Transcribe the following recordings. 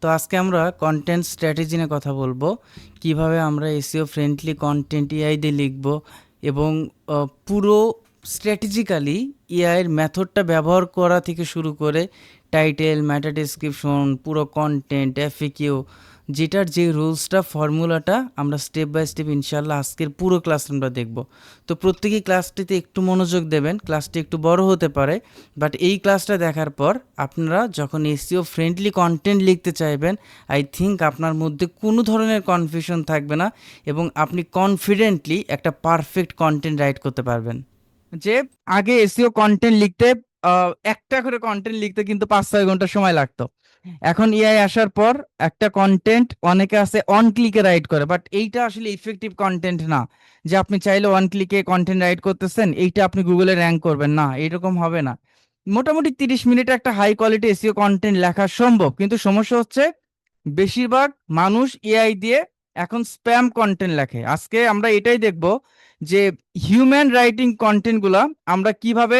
তো আজকে আমরা কন্টেন্ট স্ট্র্যাটেজি নিয়ে কথা বলবো, কিভাবে আমরা এসইও ফ্রেন্ডলি কন্টেন্ট এআই দিয়ে লিখব এবং পুরো স্ট্র্যাটেজিক্যালি এআই এর মেথডটা ব্যবহার করা থেকে শুরু করে টাইটেল, মেটা ডেসক্রিপশন, পুরো কন্টেন্ট, এফএকিউ, যেটার যে রুলসটা, ফর্মুলাটা আমরা স্টেপ বাই স্টেপ ইনশাল্লাহ আজকের পুরো ক্লাস আমরা দেখব। তো প্রত্যেকেই ক্লাসটিতে একটু মনোযোগ দেবেন, ক্লাসটি একটু বড় হতে পারে, বাট এই ক্লাসটা দেখার পর আপনারা যখন এসইও ফ্রেন্ডলি কন্টেন্ট লিখতে চাইবেন, আই থিঙ্ক আপনার মধ্যে কোনো ধরনের কনফিউশন থাকবে না এবং আপনি কনফিডেন্টলি একটা পারফেক্ট কন্টেন্ট রাইট করতে পারবেন। যে আগে এসইও কন্টেন্ট লিখতে একটা করে কন্টেন্ট লিখতে কিন্তু 5-6 ঘন্টা সময় লাগতো। এখন এআই আসার পর একটা কন্টেন্ট অনেকে আছে অন ক্লিকে রাইট করে, বাট এইটা আসলে ইফেক্টিভ কন্টেন্ট না। যে আপনি চাইলে ওয়ান ক্লিকে কন্টেন্ট রাইট করতেছেন, এইটা আপনি গুগলে র্যাঙ্ক করবেন না, এরকম হবে না। মোটামুটি 30 মিনিটে একটা হাই কোয়ালিটি এসইও কন্টেন্ট লেখা সম্ভব, কিন্তু সমস্যা হচ্ছে বেশিরভাগ মানুষ এআই দিয়ে এখন স্প্যাম কন্টেন্ট লেখে। আজকে আমরা এটাই দেখব যে হিউম্যান রাইটিং কন্টেন্ট গুলা আমরা কিভাবে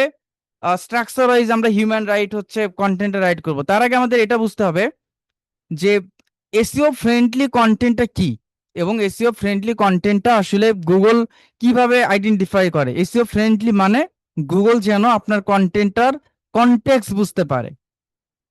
স্ট্রাকচার ওয়াইজ আমরা হিউম্যান রাইট হচ্ছে কন্টেন্টে রাইট করব। তার আগে আমাদের এটা বুঝতে হবে যে এসইও ফ্রেন্ডলি কন্টেন্টটা কি এবং এসইও ফ্রেন্ডলি কন্টেন্টটা আসলে গুগল কিভাবে আইডেন্টিফাই করে। এসইও ফ্রেন্ডলি মানে গুগল যেন আপনার কন্টেন্টটার কনটেক্সট বুঝতে পারে,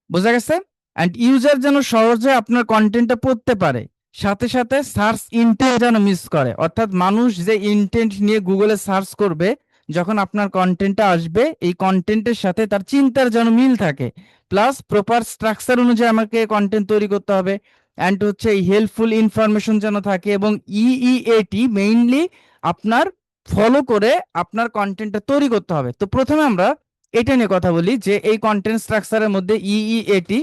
বোঝা গেছে? অ্যান্ড ইউজার যেন সহজে আপনার কন্টেন্টটা পড়তে পারে, সাথে সাথে সার্চ ইন্টেন্ট যেন মিস করে, অর্থাৎ মানুষ যে ইন্টেন্ট নিয়ে গুগলে সার্চ করবে যখন আপনার কন্টেন্টটা আসবে, এই কন্টেন্টের সাথে তার চিন্তার যেন মিল থাকে। প্লাস প্রপার স্ট্রাকচার অনুযায়ী আমাকে কন্টেন্ট তৈরি করতে হবে, অ্যান্ড হচ্ছে হেল্পফুল ইনফরমেশন যেন থাকে, এবং ইইএটি মেইনলি আপনার ফলো করে আপনার কন্টেন্টটা তৈরি করতে হবে। তো প্রথমে আমরা এটা নিয়ে কথা বলি যে এই কন্টেন্ট স্ট্রাকচারের মধ্যে ইইএটি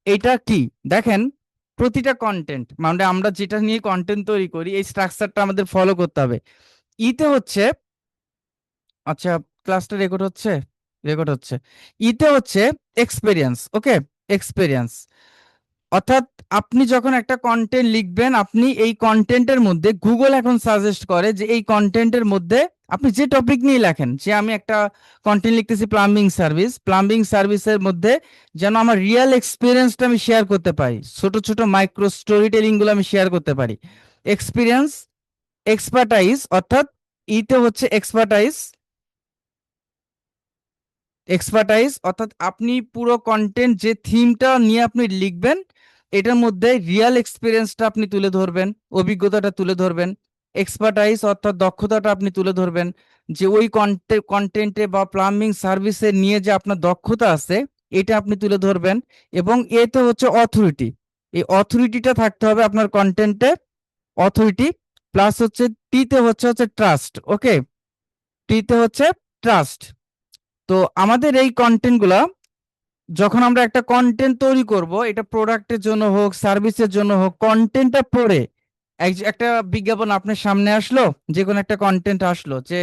এটা কি। দেখেন, প্রতিটা কন্টেন্ট মানে আমরা যেটা নিয়ে কন্টেন্ট তৈরি করি, এই স্ট্রাকচারটা আমাদের ফলো করতে হবে। ইতে হচ্ছে, আচ্ছা ক্লাসটা রেকর্ড হচ্ছে? রেকর্ড হচ্ছে। ইতে হচ্ছে এক্সপেরিয়েন্স, ওকে? এক্সপেরিয়েন্স অর্থাৎ আপনি যখন একটা কন্টেন্ট লিখবেন, আপনি এই কন্টেন্টের মধ্যে গুগল এখন সাজেস্ট করে যে এই কন্টেন্টের মধ্যে আপনি যে টপিক নিয়ে লেখেন, যে আমি একটা কন্টেন্ট লিখতেছি প্লাম্বিং সার্ভিস, প্লাম্বিং সার্ভিসের মধ্যে যেন আমার রিয়েল এক্সপিরিয়েন্সটা আমি শেয়ার করতে পারি, ছোট ছোট মাইক্রো স্টোরি টেলিং গুলো আমি শেয়ার করতে পারি। এক্সপিরিয়েন্স, এক্সপার্টাইজ, অর্থাৎ ইতে হচ্ছে এক্সপার্টাইজ। এক্সপার্টাইজ অর্থাৎ আপনি পুরো কন্টেন্ট যে থিমটা নিয়ে আপনি লিখবেন, এটার মধ্যে রিয়েল এক্সপিরিয়েন্সটা আপনি তুলে ধরবেন, অভিজ্ঞতাটা তুলে ধরবেন। এক্সপার্টাইজ অর্থাৎ দক্ষতাটা আপনি তুলে ধরবেন, যে ওই কন্টেন্টে বা প্লাম্বিং সার্ভিসে নিয়ে যে আপনার দক্ষতা আছে এটা আপনি তুলে ধরবেন। এবং এতে হচ্ছে অথরিটি, এই অথরিটিটা থাকতে হবে আপনার কন্টেন্টে, অথরিটি। প্লাস হচ্ছে টিতে হচ্ছে হচ্ছে ট্রাস্ট, ওকে? টিতে হচ্ছে ট্রাস্ট। তো আমাদের এই কন্টেন্ট গুলা যখন আমরা একটা কন্টেন্ট তৈরি করব, এটা প্রোডাক্টের জন্য হোক, সার্ভিসের জন্য হোক, কন্টেন্টটা পড়ে একটা বিজ্ঞাপন আপনার সামনে আসলো, যে কোনো একটা কন্টেন্ট আসলো যে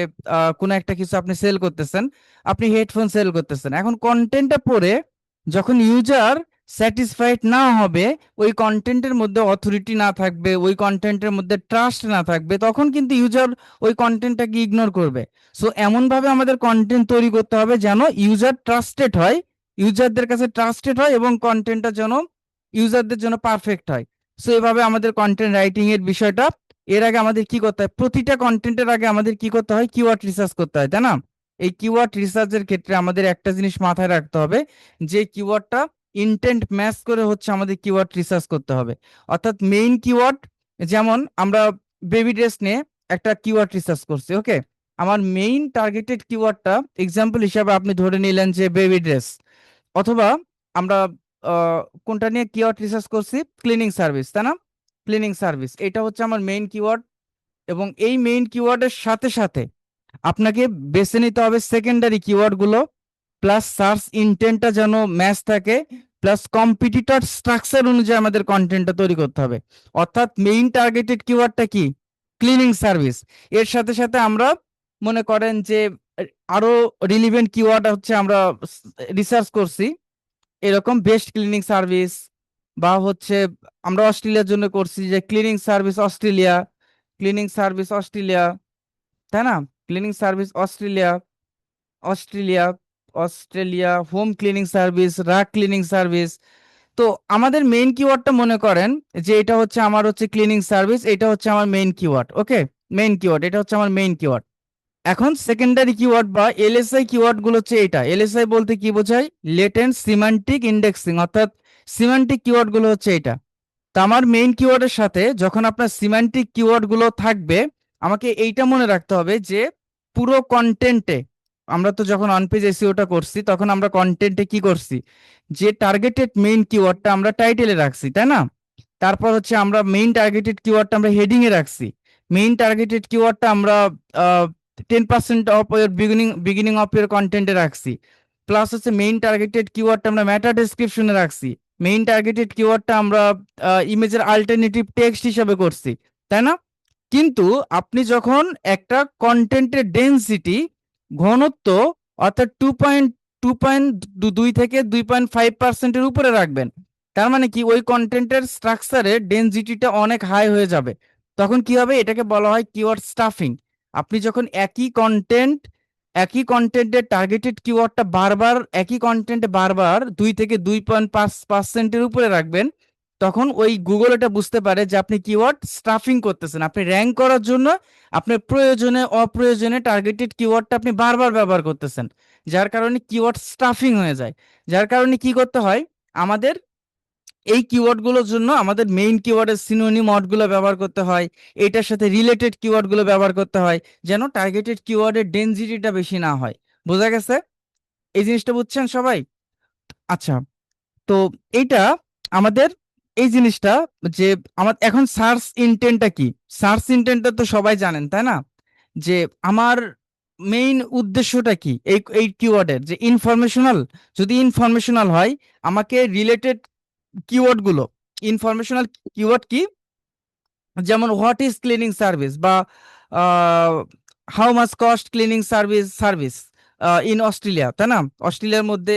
কোনো একটা কিছু আপনি সেল করতেছেন, আপনি হেডফোন সেল করতেছেন, এখন কন্টেন্টটা পড়ে যখন ইউজার স্যাটিসফাইড না হবে, ওই কন্টেন্টের মধ্যে অথরিটি না থাকবে, ওই কন্টেন্টের মধ্যে ট্রাস্ট না থাকবে, তখন কিন্তু ইউজার ওই কন্টেন্টটাকে ইগনোর করবে। সো এমন ভাবে আমাদের কন্টেন্ট তৈরি করতে হবে যেন ইউজার ট্রাস্টেড হয়, ইউজারদের কাছে ট্রাস্টেড হয়, এবং কন্টেন্টটা যেন ইউজারদের জন্য পারফেক্ট হয়। সো এভাবে আমাদের কন্টেন্ট রাইটিং এর বিষয়টা। এর আগে আমাদের কি করতে হয়, প্রতিটা কন্টেন্টের আগে আমাদের কি করতে হয়, কিওয়ার্ড রিসার্চ করতে হয়, তাই না? এই কিওয়ার্ড রিসার্চের ক্ষেত্রে আমাদের একটা জিনিস মাথায় রাখতে হবে, যে কিওয়ার্ডটা ইন্টেন্ট ম্যাচ করে হচ্ছে আমাদের কিওয়ার্ড রিসার্চ করতে হবে। অর্থাৎ মেইন কিওয়ার্ড, যেমন আমরা বেবি ড্রেস নিয়ে একটা কিওয়ার্ড রিসার্চ করছি, ওকে? আমার মেইন টার্গেটেড কিওয়ার্ডটা এক্সাম্পল হিসাবে আপনি ধরে নিলেন যে বেবি ড্রেস, অথবা আমরা কোনটা নিয়ে কিওয়ার্ড রিসার্চ করছি, ক্লিনিং সার্ভিস, তাই না? ক্লিনিং সার্ভিস এটা হচ্ছে আমার মেইন কিওয়ার্ড। এবং এই মেইন কিওয়ার্ডের সাথে সাথে আপনাকে বেছে নিতে হবে সেকেন্ডারি কিওয়ার্ড গুলো, প্লাস সার্চ ইন্টেন্টটা যেন ম্যাচ থাকে, প্লাস কম্পিটিটর স্ট্রাকচার অনুযায়ী আমাদের কন্টেন্টটা তৈরি করতে হবে। অর্থাৎ মেইন টার্গেটেড কিওয়ার্ডটা কি, ক্লিনিং সার্ভিস, এর সাথে সাথে আমরা মনে করেন যে আরো রিলিভেন্ট কিওয়ার্ড হচ্ছে আমরা রিসার্চ করছি, এরকম বেস্ট ক্লিনিং সার্ভিস, বা হচ্ছে আমরা অস্ট্রেলিয়ার জন্য করছি যে cleaning service Australia, cleaning service Australia, তাই না? Cleaning service Australia, Australia, Australia home cleaning service, রাগ ক্লিনিং সার্ভিস। তো আমাদের মেইন কিওয়ার্ডটা মনে করেন যে এটা হচ্ছে আমার হচ্ছে ক্লিনিং সার্ভিস, এটা হচ্ছে আমার মেইন কিওয়ার্ড। ওকে, মেইন কিওয়ার্ড, এটা হচ্ছে আমার মেইন কিওয়ার্ড। এখন সেকেন্ডারি কিওয়ার্ড বা এলএসআই কিওয়ার্ড গুলো হচ্ছে এটা। এলএসআই বলতে কি বোঝায়? লেটেন্ট সিমান্টিক ইন্ডেক্সিং, অর্থাৎ সিমান্টিক কিওয়ার্ড গুলো হচ্ছে এটা। তো আমার মেইন কিওয়ার্ডের সাথে যখন আপনার সিমান্টিক কিওয়ার্ড গুলো থাকবে, আমাকে এইটা মনে রাখতে হবে যে পুরো কন্টেন্টে, আমরা তো যখন অন পেজ এসইওটা করছি তখন আমরা কন্টেন্টে কি করছি, যে টার্গেটেড মেইন কিওয়ার্ডটা আমরা টাইটেলে রাখছি, তাই না? তারপর হচ্ছে আমরা মেইন টার্গেটেড কিওয়ার্ডটা আমরা হেডিং এ রাখছি। মেইন টার্গেটেড কিওয়ার্ডটা আমরা 10% অফ ইয়ার বিগিনিং অফ ইয়ার কন্টেন্টে রাখছি। প্লাস হচ্ছে মেইন টার্গেটেড কিওয়ার্ডটা আমরা ম্যাটা ডেসক্রিপশনে রাখছি। মেইন টার্গেটেড কিওয়ার্ডটা আমরা ইমেজের আল্টারনেটিভ টেক্সট হিসাবে করছি, তাই না? কিন্তু আপনি যখন একটা কন্টেন্টের ডেনসিটি, ঘনত্ব, অর্থাৎ 2.2 থেকে 2.5%-এর উপরে রাখবেন, তার মানে কি ওই কন্টেন্টের স্ট্রাকচারে ডেনসিটিটা অনেক হাই হয়ে যাবে। তখন কি হবে? এটাকে বলা হয় কিওয়ার্ড স্টাফিং। আপনি যখন একই কন্টেন্টের টার্গেটেড কিওয়ার্ডটা বারবার, একই কন্টেন্টে বারবার 2 থেকে 2.5%-এর উপরে রাখবেন, তখন ওই গুগল এটা বুঝতে পারে যে আপনি কিওয়ার্ড স্টাফিং করতেছেন। আপনি র্যাঙ্ক করার জন্য আপনার প্রয়োজনে অপ্রয়োজনে টার্গেটেড কিওয়ার্ডটা আপনি বারবার ব্যবহার করতেছেন, যার কারণে কিওয়ার্ড স্টাফিং হয়ে যায়। যার কারণে কি করতে হয় আমাদের, এই কিওয়ার্ড গুলোর জন্য আমাদের মেইন কিওয়ার্ডের সিনোনিম ওয়ার্ডগুলো ব্যবহার করতে হয়, এটার সাথে রিলেটেড কিওয়ার্ড গুলো ব্যবহার করতে হয়, যেন টার্গেটেড কিওয়ার্ডের ডেনসিটিটা বেশি না হয়। বোঝা গেছে? এই জিনিসটা বুঝছেন সবাই? আচ্ছা, তো এইটা আমাদের, এই জিনিসটা যে আমার এখন সার্চ ইন্টেন্টটা কি, সার্চ ইন্টেন্টটা তো সবাই জানেন, তাই না? যে আমার মেইন উদ্দেশ্যটা কি এই এই কিওয়ার্ডের, যে ইনফরমেশনাল। যদি ইনফরমেশনাল হয়, আমাকে রিলেটেড কিওয়ার্ড গুলো, ইনফরমেশনাল কিওয়ার্ড কি, যেমন হোয়াট ইজ ক্লিনিং সার্ভিস, বা how much cost cleaning service in Australia, তাই না? অস্ট্রেলিয়ার মধ্যে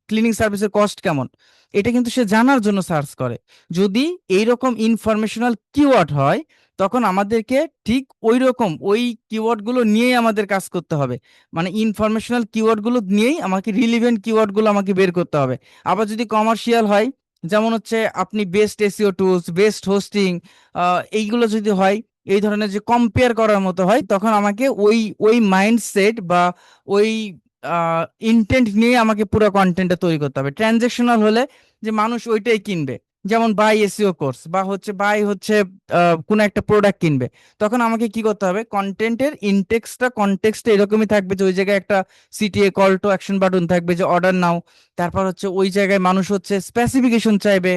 ক্লিনিং সার্ভিসের কস্ট কেমন, এটা কিন্তু সে জানার জন্য সার্চ করে। যদি এইরকম ইনফরমেশনাল কিওয়ার্ড হয়, তখন আমাদেরকে ঠিক ওই রকম ওই কিওয়ার্ড গুলো নিয়েই আমাদের কাজ করতে হবে। মানে ইনফরমেশনাল কিওয়ার্ড গুলো নিয়েই আমাকে রিলিভেন্ট কিওয়ার্ড গুলো আমাকে বের করতে হবে। আবার যদি কমার্শিয়াল হয়, যেমন হচ্ছে আপনি best SEO tools, best hosting, এইগুলো যদি হয়, এই ধরনের যে কম্পেয়ার করার মতো হয়, তখন আমাকে ওই ওই মাইন্ডসেট বা ওই ইন্টেন্ট নিয়ে আমাকে পুরো কন্টেন্টটা তৈরি করতে হবে। ট্রানজেকশনাল হলে যে মানুষ ওইটাই কিনবে, যেমন বাই এসইও কোর্স, বা হচ্ছে বাই হচ্ছে কোনো একটা প্রোডাক্ট কিনবে, তখন আমাকে কি করতে হবে, কন্টেন্টের ইনটেক্সটা কনটেক্সটটা এরকমই থাকবে যে ওই জায়গায় একটা CTA call to action button থাকবে যে অর্ডার নাও। তারপর হচ্ছে ওই জায়গায় মানুষ হচ্ছে স্পেসিফিকেশন চাইবে,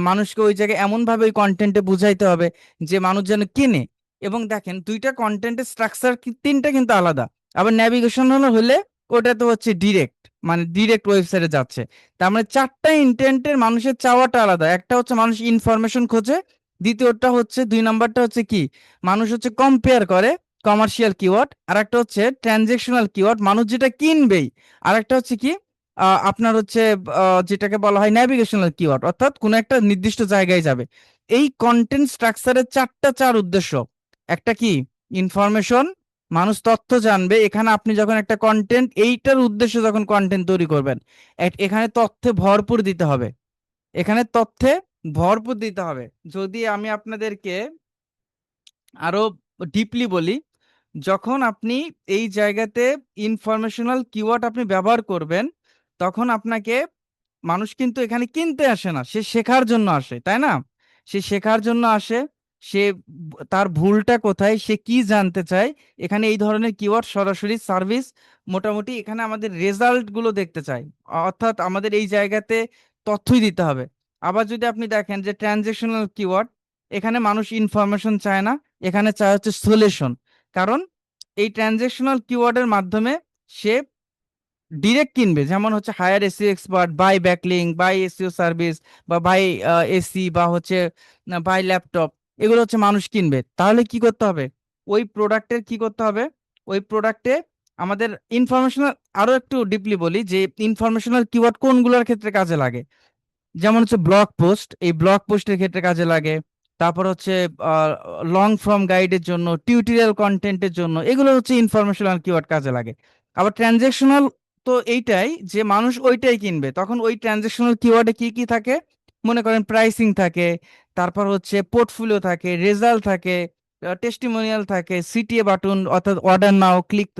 মানুষকে ওই জায়গায় এমন ভাবে ওই কন্টেন্টে বুঝাইতে হবে যে মানুষ যেন কিনে। এবং দেখেন দুইটা কন্টেন্টের স্ট্রাকচার তিনটা কিন্তু আলাদা। আবার ন্যাভিগেশন হলে ওটা তো হচ্ছে ডিরেক্ট, মানে ডিরেক্ট ওয়েবসাইটে যাচ্ছে। তার মানে চারটা ইন্টেন্টের মানুষের চাওয়াটা আলাদা। একটা হচ্ছে মানুষ ইনফরমেশন খোঁজে, দ্বিতীয়টা হচ্ছে, 2 নাম্বারটা হচ্ছে কি, মানুষ হচ্ছে কম্পেয়ার করে, কমার্শিয়াল কিওয়ার্ড। আর একটা হচ্ছে ট্রানজেকশনাল কিওয়ার্ড, মানুষ যেটা কিনবেই। আর একটা হচ্ছে কি, আপনার হচ্ছে যেটাকে বলা হয় ন্যাভিগেশনাল কিওয়ার্ড, অর্থাৎ কোনো একটা নির্দিষ্ট জায়গায় যাবে। এই কন্টেন্ট স্ট্রাকচারের চার উদ্দেশ্য। একটা কি, ইনফরমেশন, মানুষ তথ্য জানবে। এখানে আপনি যখন একটা কন্টেন্ট, এইটার উদ্দেশ্য যখন কন্টেন্ট তৈরি করবেন, এখানে তথ্যে ভরপুর দিতে হবে, এখানে তথ্যে ভরপুর দিতে হবে। যদি আমি আপনাদেরকে আরো ডিপলি বলি, যখন আপনি এই জায়গাতে ইনফরমেশনাল কিওয়ার্ড আপনি ব্যবহার করবেন, তখন আপনাকে, মানুষ কিন্তু এখানে কিনতে আসে না, সে শেখার জন্য আসে, তাই না? সে শেখার জন্য আসে। সে তার ভুলটা কোথায়, সে কি জানতে চায়। এখানে এই ধরনের কিওয়ার্ড সরাসরি সার্ভিস, মোটামুটি এখানে আমাদের রেজাল্ট গুলো দেখতে চাই, অর্থাৎ আমাদের এই জায়গাতে তথ্যই দিতে হবে। আবার যদি আপনি দেখেন যে ট্রানজেকশনাল কিওয়ার্ড, এখানে মানুষ ইনফরমেশন চায় না, এখানে চায় হচ্ছে সলিউশন। কারণ এই ট্রানজেকশনাল কিওয়ার্ডের মাধ্যমে সে ডিরেক্ট কিনবে, যেমন হচ্ছে hire SEO expert, buy backlink, buy SEO service, বা বাই এসি, বা হচ্ছে বাই ল্যাপটপ। এগুলো হচ্ছে মানুষ কিনবে। তাহলে কি করতে হবে, ওই প্রোডাক্টের কি করতে হবে, ওই প্রোডাক্টে আমাদের ইনফরমেশনাল, আরো একটু ডিপলি বলি যে ইনফরমেশনাল কিওয়ার্ড কোনগুলোর ক্ষেত্রে কাজে লাগে। যেমন হচ্ছে ব্লগ পোস্ট, এই ব্লগ পোস্টের ক্ষেত্রে কাজে লাগে। তারপর হচ্ছে লং ফর্ম গাইডের জন্য, টিউটোরিয়াল কন্টেন্টের জন্য, এগুলো হচ্ছে ইনফরমেশনাল কিওয়ার্ড কাজে লাগে। আবার ট্রানজেকশনাল তো এইটাই যে মানুষ ওইটাই কিনবে, তখন ওই ট্রানজেকশনাল কিওয়ার্ডে কি কি থাকে, মনে করেন প্রাইসিং থাকে, তারপর হচ্ছে পোর্টফোলিও থাকে, রেজাল্ট থাকে, টেস্টিমোনিয়াল থাকে, সিটিএ বাটন অর্থাৎ অর্ডার নাও, ক্লিক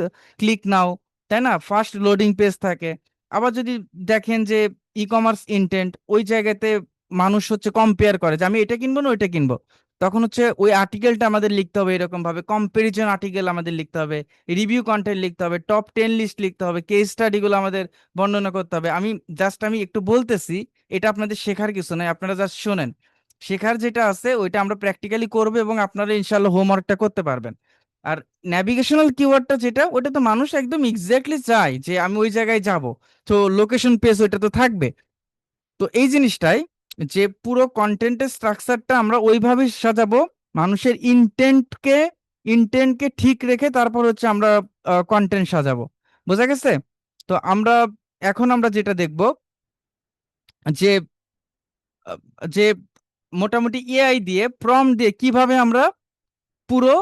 ক্লিক নাও, তাই না, ফার্স্ট লোডিং পেজ থাকে। আবার যদি দেখেন যে ই কমার্স ইন্টেন্ট, ওই জায়গাতে মানুষ হচ্ছে কম্পেয়ার করে যে আমি এটা কিনবো না ওইটা কিনবো, তখন হচ্ছে ওই আর্টিকেলটা আমাদের লিখতে হবে, এরকম ভাবে কম্পারিজন আর্টিকেল আমাদের লিখতে হবে, রিভিউ কন্টেন্ট লিখতে হবে, টপ 10 লিস্ট লিখতে হবে, কেস স্টাডিগুলো আমাদের বর্ণনা করতে হবে। আমি একটু বলতেছি, এটা আপনাদের শেখার কিছু নাই, আপনারা জাস্ট শোনেন। শেখার যেটা আছে ওইটা আমরা প্র্যাকটিক্যালি করবো এবং আপনারা ইনশাল্লাহ হোমওয়ার্কটা করতে পারবেন। আর ন্যাভিগেশনাল কিওয়ার্ডটা যেটা, ওটা তো মানুষ একদম এক্স্যাক্টলি চায় যে আমি ওই জায়গায় যাব, তো লোকেশন পেজ ওইটা তো থাকবে। তো এই জিনিসটাই, যে পুরো কন্টেন্টের স্ট্রাকচারটা আমরা ওইভাবে সাজাবো, মানুষের ইন্টেন্টকে ঠিক রেখে তারপর হচ্ছে আমরা কন্টেন্ট সাজাবো। বোঝা গেছে? তো এখন আমরা যেটা দেখব যে আহ, যে মোটামুটি এআই দিয়ে প্রম্পট দিয়ে কিভাবে আমরা পুরো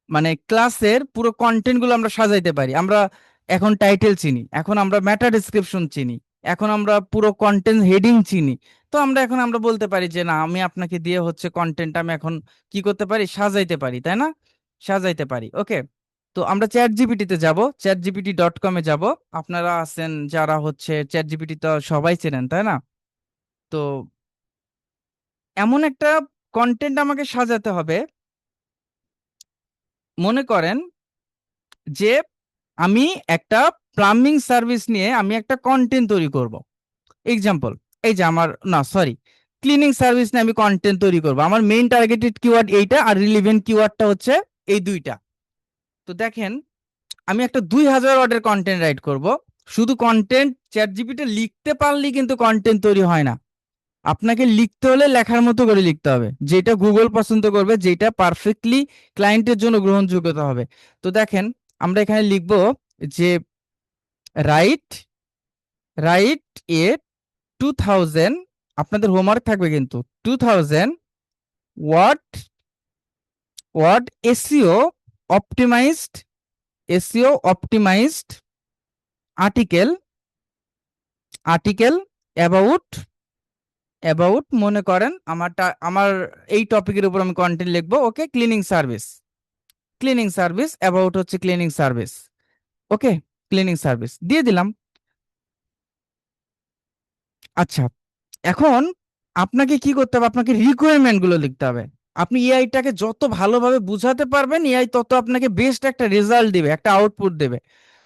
মানে ক্লাসের পুরো কন্টেন্ট গুলো আমরা সাজাইতে পারি। আমরা এখন টাইটেল চিনি, এখন আমরা মেটা ডেসক্রিপশন চিনি, এখন আমরা পুরো কন্টেন্ট হেডিং চিনি। তো এখন আমরা বলতে পারি যে না, আমি আপনাকে দিয়ে হচ্ছে কন্টেন্ট আমি এখন কি করতে পারি, সাজাইতে পারি, তাই না, সাজাইতে পারি। ওকে, তো আমরা চ্যাট জিপিটিতে যাব, chatgpt.com এ যাব। আপনারা আছেন যারা হচ্ছে চ্যাট জিপিটি তো সবাই চেনেন, তাই না? তো এমন একটা কন্টেন্ট আমাকে সাজাতে হবে, মনে করেন যে আমি একটা প্লাম্বিং সার্ভিস নিয়ে আমি একটা কন্টেন্ট তৈরি করব। এক্সাম্পল, এই যে আমার, না সরি, ক্লিনিং সার্ভিস নিয়ে আমি কন্টেন্ট তৈরি করব। আমার মেইন টার্গেটেড কিওয়ার্ড এইটা, আর রিলিভেন্ট কিওয়ার্ডটা হচ্ছে এই দুইটা। তো দেখেন, আমি একটা 2000 ওয়ার্ডের কন্টেন্ট রাইট করব। শুধু কন্টেন্ট চ্যাট জিপিটি লিখতে পারলেই কিন্তু কন্টেন্ট তৈরি হয় না, আপনাকে লিখতে হলে লেখার মতো করে লিখতে হবে, যেটা গুগল পছন্দ করবে, যেটা পারফেক্টলি ক্লায়েন্টের জন্য গ্রহণযোগ্যতা হবে। তো দেখেন, আমরা এখানে লিখব যে রাইট রাইট এ 2000, আপনাদের হোমওয়ার্ক থাকবে কিন্তু, 2000 word word optimised SEO optimised article article about মনে করেন আমার এই টপিকের উপর আমি কন্টেন্ট লিখবো। ওকে, ক্লিনিং সার্ভিস অ্যাবাউট হচ্ছে cleaning service. Okay, cleaning service দিয়ে দিলাম। আচ্ছা, এখন আপনাকে কি করতে হবে, আপনাকে রিকোয়ারমেন্ট গুলো লিখতে হবে। আপনি এআইটাকে যত ভালোভাবে বুঝাতে পারবেন, এআই তত আপনাকে বেস্ট একটা রেজাল্ট দিবে, একটা আউটপুট দেবে।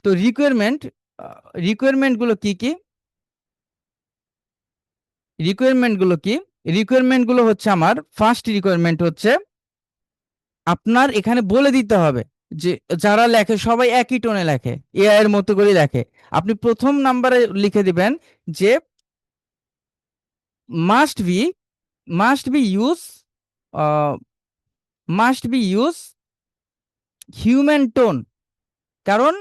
তো রিকোয়ারমেন্ট গুলো কি কি রিকোয়ারমেন্ট গুলো কি রিকোয়ারমেন্ট গুলো হচ্ছে, আমার ফার্স্ট রিকোয়ারমেন্ট হচ্ছে আপনার এখানে বলে দিতে হবে যে যারা লেখে সবাই একই টোনে লেখে, এআই এর মতো করে লেখে। আপনি প্রথম নাম্বারে লিখে দিবেন যে must be must be use must be use human tone. কারণ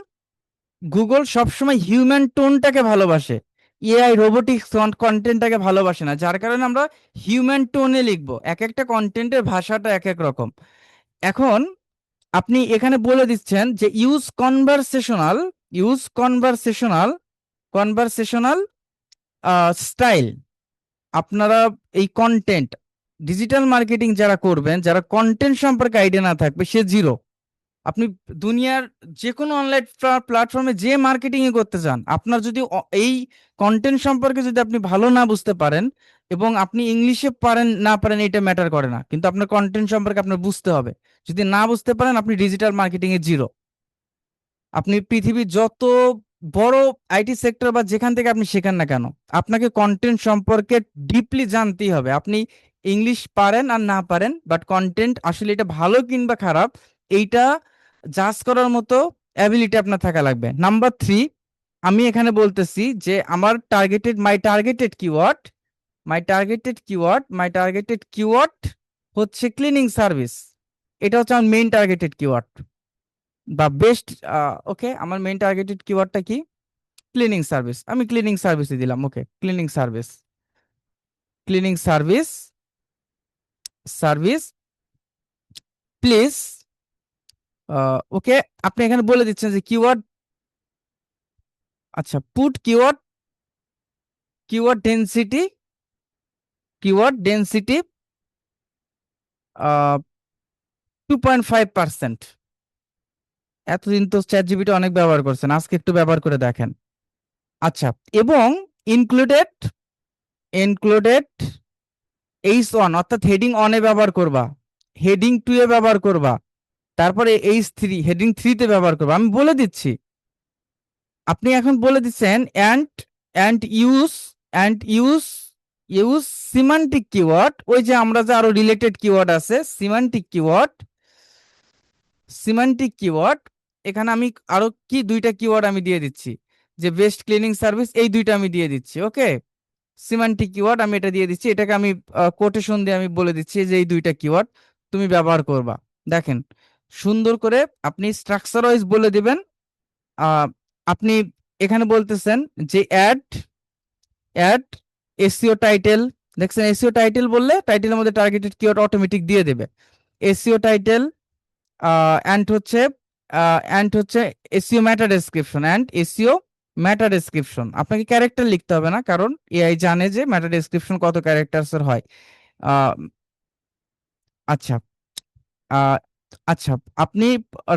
গুগল সবসময় হিউম্যান টোনটাকে ভালোবাসে, এআই রোবোটিক্স কন্টেন্টটাকে ভালোবাসে না, যার কারণে আমরা হিউম্যান টোনে লিখবো। এক একটা কন্টেন্টের ভাষাটা এক এক রকম। এখন আপনি এখানে বলে দিচ্ছেন যে ইউজ কনভারসেশনাল স্টাইল। আপনারা এই কন্টেন্ট, ডিজিটাল মার্কেটিং যারা করবেন, যারা কন্টেন্ট সম্পর্কে আইডিয়া না থাকবে, সে জিরো। আপনি দুনিয়ার যে কোনো অনলাইন প্ল্যাটফর্মে যে মার্কেটিং করতে চান, আপনার যদি এই কন্টেন্ট সম্পর্কে যদি আপনি ভালো না বুঝতে পারেন, এবং আপনি ইংলিশে পারেন না পারেন এটা ম্যাটার করে না, কিন্তু আপনার কন্টেন্ট সম্পর্কে আপনার বুঝতে হবে। যদি না বুঝতে পারেন, আপনি ডিজিটাল মার্কেটিং এ জিরো। আপনি পৃথিবীর যত বড় আইটি সেক্টর বা যেখান থেকে আপনি শেখেন না কেন, আপনাকে কন্টেন্ট সম্পর্কে ডিপলি জানতেই হবে। আপনি ইংলিশ পারেন আর না পারেন, বাট কন্টেন্ট আসলে এটা ভালো কিংবা খারাপ, এইটা জাজ করার মতো অ্যাবিলিটি আপনার থাকা লাগবে। নাম্বার 3, আমি এখানে বলতেছি যে আমার মাই টার্গেটেড কিওয়ার্ড হচ্ছে ক্লিনিং সার্ভিস। এটা হচ্ছে আমার মেইন টার্গেটেড কিওয়ার্ড বা বেস্ট। ওকে, আমার মেইন টার্গেটেড কিওয়ার্ডটা কি, ক্লিনিং সার্ভিস। আমি ক্লিনিং সার্ভিসই দিলাম। ওকে, ক্লিনিং সার্ভিস প্লিজ। ওকে, আপনি এখানে বলে দিচ্ছেন যে কিওয়ার্ড আচ্ছা, put keyword density, keyword density 2.5%। এতদিন তো চ্যাট জিপিটি অনেক ব্যবহার করছেন, আজকে একটু ব্যবহার করে দেখেন। আচ্ছা, এবং ইনক্লুডেড ইনক্লুডেড H1 অর্থাৎ হেডিং অনে ব্যবহার করবা, হেডিং 2 এ ব্যবহার করবা, তারপরে H3 হেডিং 3 তে ব্যবহার করবা। আমি বলে দিচ্ছি, আপনি এখন বলে দিচ্ছেন অ্যান্ড ইউজ সিমান্টিক কিওয়ার্ড, ওই যে আমরা যে আরো রিলেটেড কিওয়ার্ড আছে সিমান্টিক কিওয়ার্ড। এখানে আমি আরো কি দুইটা কিওয়ার্ড আমি দিয়ে দিচ্ছি, যে বেস্ট ক্লিনিং সার্ভিস, এই দুইটা আমি দিয়ে দিচ্ছি। ওকে, সিমান্টিক কিওয়ার্ড আমি এটা দিয়ে দিচ্ছি, এটাকে আমি কোটেশন দিয়ে আমি বলে দিচ্ছি যে এই দুইটা কিওয়ার্ড তুমি ব্যবহার করবা। দেখেন, সুন্দর করে আপনি স্ট্রাকচার ওয়াইজ বলে দিবেন। আপনি এখানে বলতেছেন যে অ্যাড অ্যাড এসইও টাইটেল, দেখছেন এসইও টাইটেল বললে টাইটেলের মধ্যে টার্গেটেড কিওয়ার্ড অটোমেটিক দিয়ে দেবে। এসইও টাইটেল অ্যান্ড হচ্ছে এসইও ম্যাটা ডেসক্রিপশন, আপনাকে ক্যারেক্টার লিখতে হবে না, কারণ এআই জানে যে ম্যাটা ডেসক্রিপশন কত ক্যারেক্টারস এর হয়। আহ, আচ্ছা, আহ, আচ্ছা, আপনি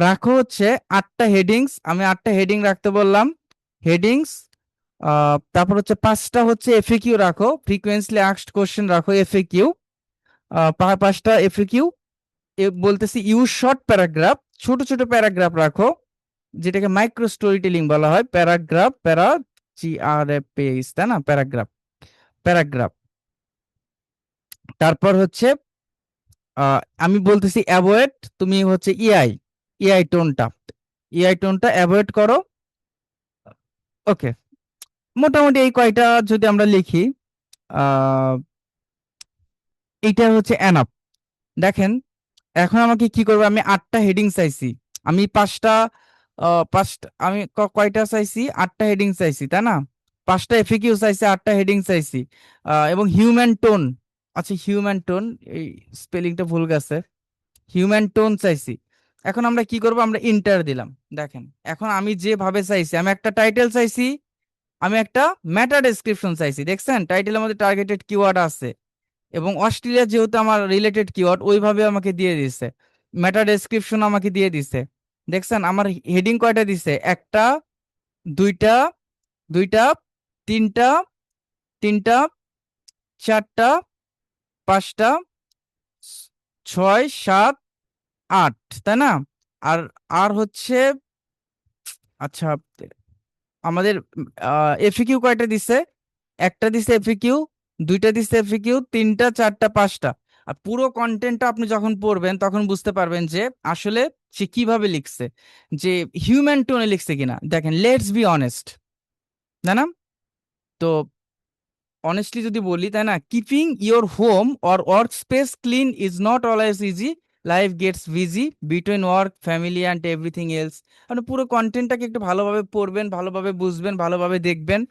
রাখো হচ্ছে 8টা হেডিংস, আমি 8টা হেডিং রাখতে বললাম, হেডিংস। তারপর হচ্ছে 5টা হচ্ছে এফএকিউ রাখো, ফ্রিকোয়েন্সলি আস্কড কোশ্চেন রাখো এফএকিউ, 5টা এফএকিউ। বলতেছি ইউজ শর্ট প্যারাগ্রাফ, ছোট ছোট প্যারাগ্রাফ রাখো, যেটাকে মাইক্রো স্টোরি টেলিং বলা হয়। প্যারাগ্রাফ, GRAPH, তাই না, প্যারাগ্রাফ প্যারাগ্রাফ। তারপর হচ্ছে আমি বলতেছি অ্যাভয়েড, তুমি হচ্ছে এআই টোনটা অ্যাভয়েড করো। ওকে, মোটামুটি এই কয়টা যদি আমরা লিখি, আহ এইটা হচ্ছে এনাফ। দেখেন, এখন আমাকে কি করবো, আমি 8টা হেডিং চাইছি, আমি 5টা আমি কয়টা চাইছি, 8টা হেডিং চাইছি, তাই না, 5টা এফএকিউ চাইছি, 8টা হেডিং চাইছি, এবং হিউম্যান টোন। আচ্ছা, হিউম্যান টোন, এই স্পেলিংটা ভুল গেছে, হিউম্যান টোন চাইছি। এখন আমরা কি করব, আমরা ইন্টার দিলাম। দেখেন, এখন আমি যেভাবে চাইছি, আমি একটা টাইটেল চাইছি, আমি একটা মেটা ডেসক্রিপশন চাইছি, দেখছেন টাইটেলের মধ্যে টার্গেটেড কিওয়ার্ড আছে, এবং অস্ট্রেলিয়া যেহেতু আমার রিলেটেড কিওয়ার্ড, ওইভাবে আমাকে দিয়ে দিছে, মেটা ডেসক্রিপশন আমাকে দিয়ে দিছে। দেখছেন আমার হেডিং কয়টা দিছে, একটা, দুইটা, দুইটা, তিনটা, তিনটা, চারটা, 5টা, 6, 7, 8, তাই না। আর আর হচ্ছে, আচ্ছা, আমাদের এফিকিউ কয়টা দিছে, একটা দিছে এফিকিউ, দুইটা দিছে এফিকিউ, তিনটা, চারটা, 5টা। আর পুরো কন্টেন্টটা আপনি যখন পড়বেন তখন বুঝতে পারবেন যে আসলে সে কিভাবে লিখছে, যে হিউম্যান টোনে লিখছে কিনা। দেখেন, লেটস বি অনেস্ট, তাই না। তো অনেস্টলি যদি বলি, তাই না, keeping your home or work space clean is not always easy, life gets busy between work, family and everything else. আপনি পুরো কন্টেন্টটাকে একটু ভালোভাবে পড়বেন, ভালোভাবে বুঝবেন, ভালোভাবে দেখবেন,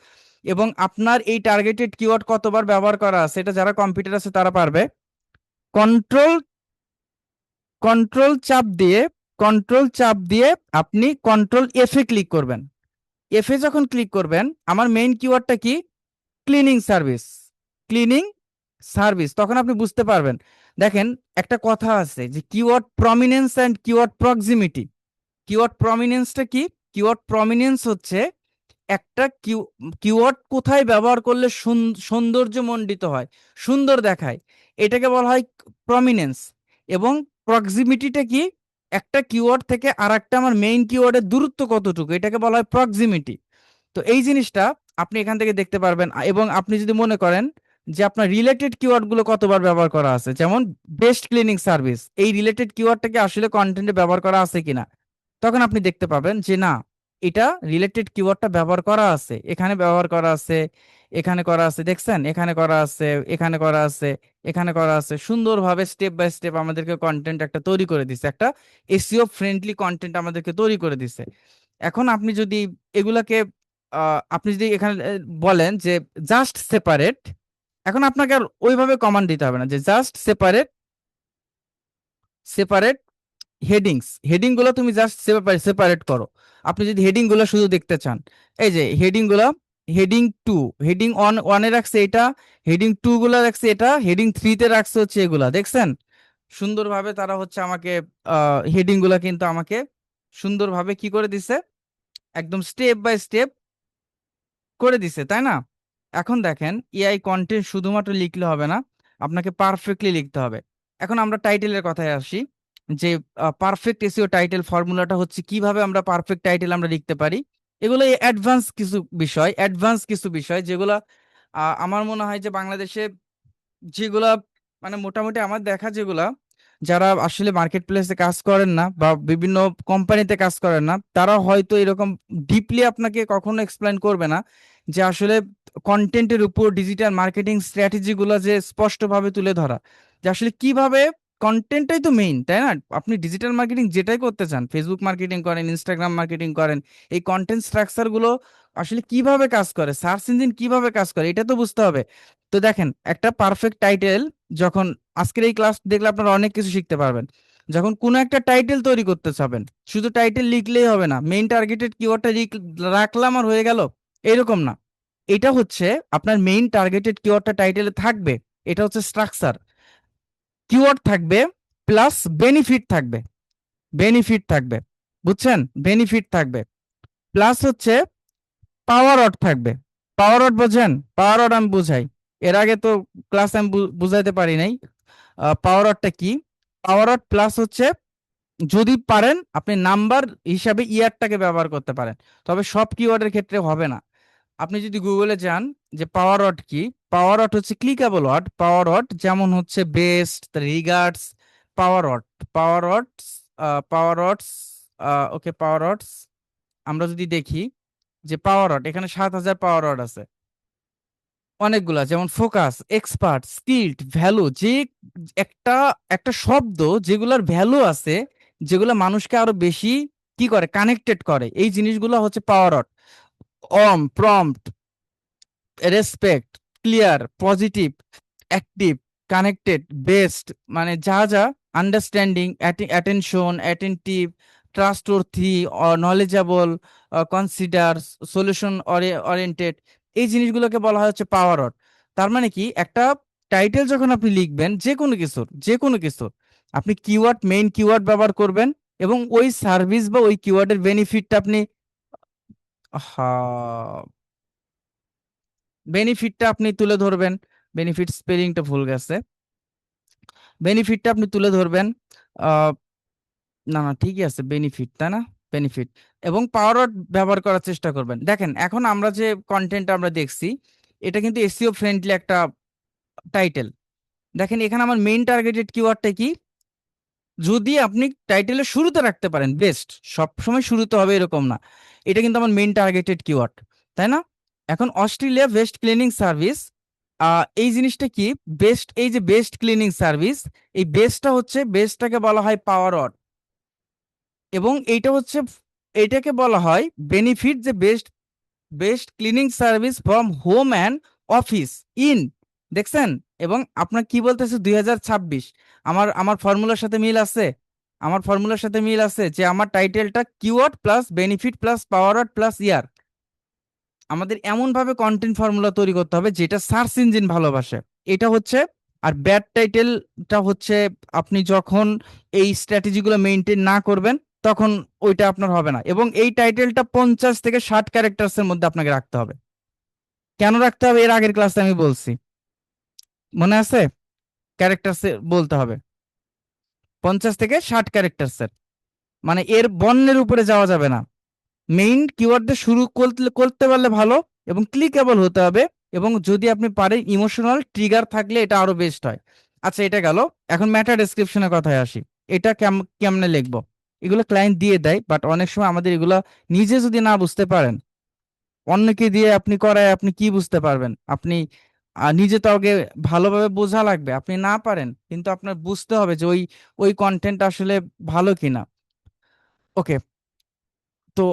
এবং আপনার এই টার্গেটেড কিওয়ার্ড কতবার ব্যবহার করা আছে এটা যারা কম্পিউটার আছে তারা পারবে। কন্ট্রোল কন্ট্রোল চাপ দিয়ে কন্ট্রোল চাপ দিয়ে আপনি কন্ট্রোল এফে ক্লিক করবেন। এফে যখন ক্লিক করবেন, আমার মেইন কিওয়ার্ডটা কি, ক্লিনিং সার্ভিস, ক্লিনিং সার্ভিস, তখন আপনি বুঝতে পারবেন। দেখেন, একটা কথা আছে যে keyword prominence and keyword proximity. Keyword প্রমিনেন্সটা কি, কিওয়ার্ড প্রমিনেন্স হচ্ছে একটা কিওয়ার্ড কোথায় ব্যবহার করলে সৌন্দর্যমণ্ডিত হয়, সুন্দর দেখায়, এটাকে বলা হয় প্রমিনেন্স। এবং প্রক্সিমিটিটা কি, একটা কিওয়ার্ড থেকে আর একটা আমার মেইন কিওয়ার্ডের দূরত্ব কতটুকু, এটাকে বলা হয় প্রক্সিমিটি। তো এই জিনিসটা আপনি এখান থেকে দেখতে পারবেন। এবং আপনি যদি মনে করেন যে আপনার রিলেটেড কিওয়ার্ড গুলো কতবার ব্যবহার করা আছে, যেমন বেস্ট ক্লিনিং সার্ভিস, এই রিলেটেড কিওয়ার্ডটাকে আসলে কন্টেন্টে ব্যবহার করা আছে কিনা, তখন আপনি দেখতে পাবেন যে না, এটা রিলেটেড কিওয়ার্ডটা ব্যবহার করা আছে, এখানে ব্যবহার করা আছে, এখানে করা আছে, দেখছেন এখানে করা আছে, এখানে করা আছে, এখানে করা আছে। সুন্দরভাবে স্টেপ বাই স্টেপ আমাদেরকে কন্টেন্ট একটা তৈরি করে দিছে, একটা এসইও ফ্রেন্ডলি কন্টেন্ট আমাদেরকে তৈরি করে দিছে। এখন আপনি যদি এগুলাকে আপনি যদি এখানে বলেন যে জাস্ট সেপারেট, এখন আপনাকে আর ওইভাবে কমান্ড দিতে হবে না, যে জাস্ট সেপারেট, সেপারেট হেডিং গুলো তুমি জাস্ট সেপারেট করো। আপনি যদি হেডিং গুলো শুধু দেখতে চান, এই যে হেডিং গুলো, হেডিং টু, হেডিং ওয়ানে রাখছে এটা, হেডিং টু গুলা রাখছে এটা, হেডিং থ্রিতে রাখছে হচ্ছে এগুলা, দেখছেন সুন্দরভাবে তারা হচ্ছে আমাকে হেডিং গুলা কিন্তু আমাকে সুন্দরভাবে কি করে দিছে, একদম স্টেপ বাই স্টেপ করে দিছে, তাই না? এখন দেখেন এআই কন্টেন্ট শুধুমাত্র লিখলে হবে না, আপনাকে পারফেক্টলি লিখতে হবে। এখন আমরা টাইটেলের কথায় আসি, যে পারফেক্ট এসইও টাইটেল ফর্মুলাটা হচ্ছে কিভাবে আমরা পারফেক্ট টাইটেল আমরা লিখতে পারি। এগুলো অ্যাডভান্স কিছু বিষয় যেগুলা আমার মনে হয় যে বাংলাদেশে যেগুলা মানে মোটামুটি আমার দেখা যেগুলা, যারা আসলে মার্কেট প্লেসে কাজ করেন না বা বিভিন্ন কোম্পানিতে কাজ করেন না, তারা হয়তো এরকম ডিপলি আপনাকে কখনো এক্সপ্লেন করবে না যে আসলে কন্টেন্টের উপর ডিজিটাল মার্কেটিং স্ট্র্যাটেজি গুলা যে স্পষ্টভাবে তুলে ধরা, যে আসলে কিভাবে কন্টেন্টটাই তো মেইন, তাই না? আপনি ডিজিটাল মার্কেটিং যেটাই করতে চান, ফেসবুক মার্কেটিং করেন, ইনস্টাগ্রাম মার্কেটিং করেন, এই কন্টেন্ট স্ট্রাকচার গুলো আসলে কিভাবে কাজ করে, সার্চ ইঞ্জিন কিভাবে কাজ করে, এটা তো বুঝতে হবে। তো দেখেন একটা পারফেক্ট টাইটেল, যখন আজকের এই ক্লাস দেখলে আপনারা অনেক কিছু শিখতে পারবেন। যখন কোনো একটা টাইটেল তৈরি করতে চাবেন, শুধু টাইটেল লিখলেই হবে না, মেইন টার্গেটেড কিওয়ার্ডটা রাখলাম আর হয়ে গেল, এরকম না। এটা হচ্ছে আপনার মেইন টার্গেটেড কিওয়ার্ডটা টাইটেলে থাকবে, এটা হচ্ছে স্ট্রাকচার। কিওয়ার্ড থাকবে প্লাস বেনিফিট থাকবে, বেনিফিট থাকবে, বুঝছেন? বেনিফিট থাকবে প্লাস হচ্ছে পাওয়ার অট থাকবে। পাওয়ার অট বোঝেন? পাওয়ার অট আমি বুঝাই, এর আগে তো ক্লাস আমি বুঝাইতে পারি নাই। পাওয়ার অটটা কি? পাওয়ার অট প্লাস হচ্ছে, যদি পারেন আপনি নাম্বার হিসাবে ইয়ারটাকে ব্যবহার করতে পারেন, তবে সব কিওয়ার্ডের ক্ষেত্রে হবে না। আপনি যদি গুগলে যান যে পাওয়ার অট কি, পাওয়ার অট হচ্ছে ক্লিকেবল ওয়ার্ড। পাওয়ার অট যেমন হচ্ছে বেস্ট, রিগার্ডস, পাওয়ার অট, পাওয়ার অটস, পাওয়ার অটস, ওকে পাওয়ার অটস, আমরা যদি দেখি যে পাওয়ার অট এখানে 7,000 পাওয়ার অট আছে, অনেকগুলা, যেমন ফোকাস, এক্সপার্ট, স্কিল্ড, ভ্যালু, যে একটা একটা শব্দ যেগুলার ভ্যালু আছে, যেগুলা মানুষকে আরো বেশি কি করে, কানেক্টেড করে, এই জিনিসগুলো হচ্ছে পাওয়ার অট। Prompt, respect, clear, positive, active, connected, best, মানে যা যা, understanding, attention, attentive, trustworthy, knowledgeable, consider, solution oriented, এই জিনিসগুলোকে বলা হয় হচ্ছে পাওয়ার ওয়ার্ড। তার মানে কি, একটা টাইটেল যখন আপনি লিখবেন যে কোনো কিছুর আপনি কিওয়ার্ড, মেইন কিওয়ার্ড ব্যবহার করবেন, এবং ওই সার্ভিস বা ওই কিওয়ার্ডের বেনিফিটটা আপনি, বেনিফিটটা আপনি তুলে ধরবেন। বেনিফিট স্পেলিংটা ভুল গেছে, বেনিফিটটা আপনি তুলে ধরবেন। আহ না না, ঠিকই আছে, বেনিফিট, তাই না? বেনিফিট এবং পাওয়ার ওয়ার্ড ব্যবহার করার চেষ্টা করবেন। দেখেন এখন আমরা যে কন্টেন্ট আমরা দেখছি, এটা কিন্তু এসইও ফ্রেন্ডলি একটা টাইটেল। দেখেন এখানে আমার মেইন টার্গেটেড কিওয়ার্ডটা কি, যদি আপনি টাইটেলের শুরুতে রাখতে পারেন বেস্ট, সব সময় শুরুতে হবে এরকম না, এটা কিন্তু আমার মেইন টার্গেটেড কিওয়ার্ড, তাই না? এখন অস্ট্রেলিয়া বেস্ট ক্লিনিং সার্ভিস, এই জিনিসটা কি, বেস্ট, এই যে বেস্ট ক্লিনিং সার্ভিস, এই বেস্টটা হচ্ছে, বেস্টটাকে বলা হয় পাওয়ার ওয়ার্ড, এবং এইটা হচ্ছে, এটাকে বলা হয় বেনিফিট, যে best, best cleaning service from home and office in, দেখছেন? এবং আপনার কি বলতেছে 2026, আমার আমার ফর্মুলার সাথে মিল আছে, আমার ফর্মুলার সাথে মিল আছে যে আমার টাইটেলটা কিওয়ার্ড প্লাস বেনিফিট প্লাস পাওয়ার ওয়ার্ড প্লাস ইয়ার। আমাদের এমন ভাবে কন্টেন্ট ফর্মুলা তৈরি করতে হবে যেটা সার্চ ইঞ্জিন ভালোবাসে, এটা হচ্ছে। আর ব্যাড টাইটেলটা হচ্ছে, আপনি যখন এই স্ট্র্যাটেজিগুলো মেনটেন না করবেন, তখন ওইটা আপনার হবে না। এবং এই টাইটেলটা 50 থেকে 60 ক্যারেক্টার্স এর মধ্যে আপনাকে রাখতে হবে। কেন রাখতে হবে, এর আগের ক্লাসে আমি বলছি, মনে আছে? ক্যারেক্টার্স বলতে হবে 50 থেকে 60 ক্যারেক্টার্স এর, মানে এর বর্ণের উপরে যাওয়া যাবে না। মেইন কিওয়ার্ড দিয়ে শুরু করতে করতে পারলে ভালো, এবং ক্লিকেবল হতে হবে, এবং যদি আপনি পারেন ইমোশনাল ট্রিগার থাকলে এটা আরো বেস্ট হয়। আচ্ছা, এটা গেল। এখন ম্যাটা ডেসক্রিপশনের কথায় আসি, এটা কেমনে লিখবো? এগুলো ক্লায়েন্ট দিয়ে দেয়, বাট অনেক সময় আমাদের এগুলা নিজে যদি না বুঝতে পারেন, অন্যকে দিয়ে আপনি করায় আপনি কি বুঝতে পারবেন? আপনি নিজে তো আগে ভালোভাবে বোঝা লাগবে, আপনি না পারেন, কিন্তু আপনার বুঝতে হবে যে ওই ওই কন্টেন্ট আসলে ভালো কিনা। ওকে, তো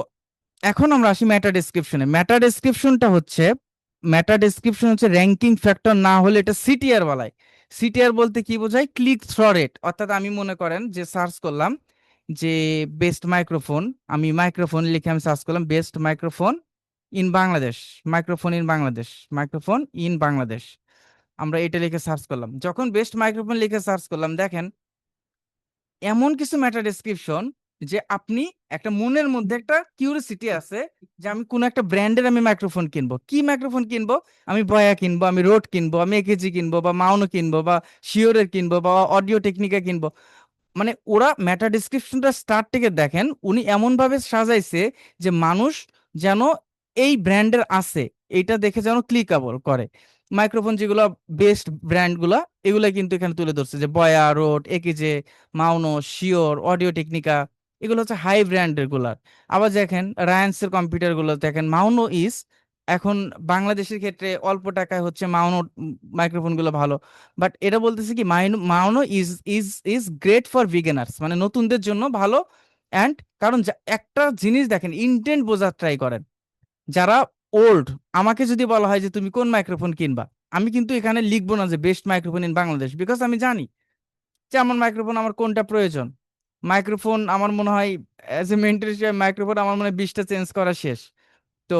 এখন আমরা আসি মেটা ডেসক্রিপশনে। মেটা ডেসক্রিপশন হচ্ছে র্যাঙ্কিং ফ্যাক্টর না হলে এটা সিটিআর বলায়। সিটিআর বলতে কি বোঝায়? ক্লিক থ্রু রেট, অর্থাৎ আমি মনে করেন যে সার্চ করলাম যে বেস্ট মাইক্রোফোন, আমি মাইক্রোফোন লিখে আমি সার্চ করলাম best microphone in Bangladesh, microphone in Bangladesh, microphone in Bangladesh, আমরা এটা লিখে সার্চ করলাম। যখন বেস্ট মাইক্রোফোন লিখে সার্চ করলাম, দেখেন এমন কিছু ম্যাটার ডেসক্রিপশন যে আপনি একটা মনের মধ্যে একটা কিউরিসিটি আছে যে আমি কোন একটা ব্র্যান্ডের আমি মাইক্রোফোন কিনবো, কি মাইক্রোফোন কিনবো, আমি বয়া কিনবো, আমি রোড কিনবো, আমি একেজি কিনবো, বা মাউনো কিনবো, বা শিওরের কিনবো, বা অডিও টেকনিকা কিনবো। মানে ওরা ম্যাটার ডিসক্রিপশনটা স্টার্ট থেকে দেখেন উনি এমন ভাবে সাজাইছে যে মানুষ যেন এই ব্র্যান্ডের আছে এইটা দেখে যেন ক্লিকাবল করে। মাইক্রোফোন যেগুলো বেস্ট ব্র্যান্ড গুলা, এগুলা কিন্তু এখানে তুলে ধরছে যে বয়া, রোড, একেজে, মাউনো, শিওর, অডিও টেকনিকা, এগুলো হচ্ছে হাই ব্র্যান্ডের গুলার। আবার দেখেন রায়ান্সের কম্পিউটার গুলো দেখেন মাউনো ইজ, এখন বাংলাদেশের ক্ষেত্রে অল্প টাকায় হচ্ছে মাউনো মাইক্রোফোন গুলো ভালো। বাট এটা বলতেছে কি মাউনো is is is great for beginners, মানে নতুনদের জন্য ভালো। অ্যান্ড কারণ একটা জিনিস দেখেন, ইন্টেন্ট বোঝার ট্রাই করেন। যারা ওল্ড, আমাকে যদি বলা হয় যে তুমি কোন মাইক্রোফোন কিনবা, আমি কিন্তু এখানে লিখবো না যে best microphone in Bangladesh, because আমি জানি যে আমার মাইক্রোফোন আমার কোনটা প্রয়োজন। মাইক্রোফোন আমার মনে হয় অ্যাজ এ মেন্টর হিসেবে মাইক্রোফোন আমার মনে হয় 20টা চেঞ্জ করা শেষ। তো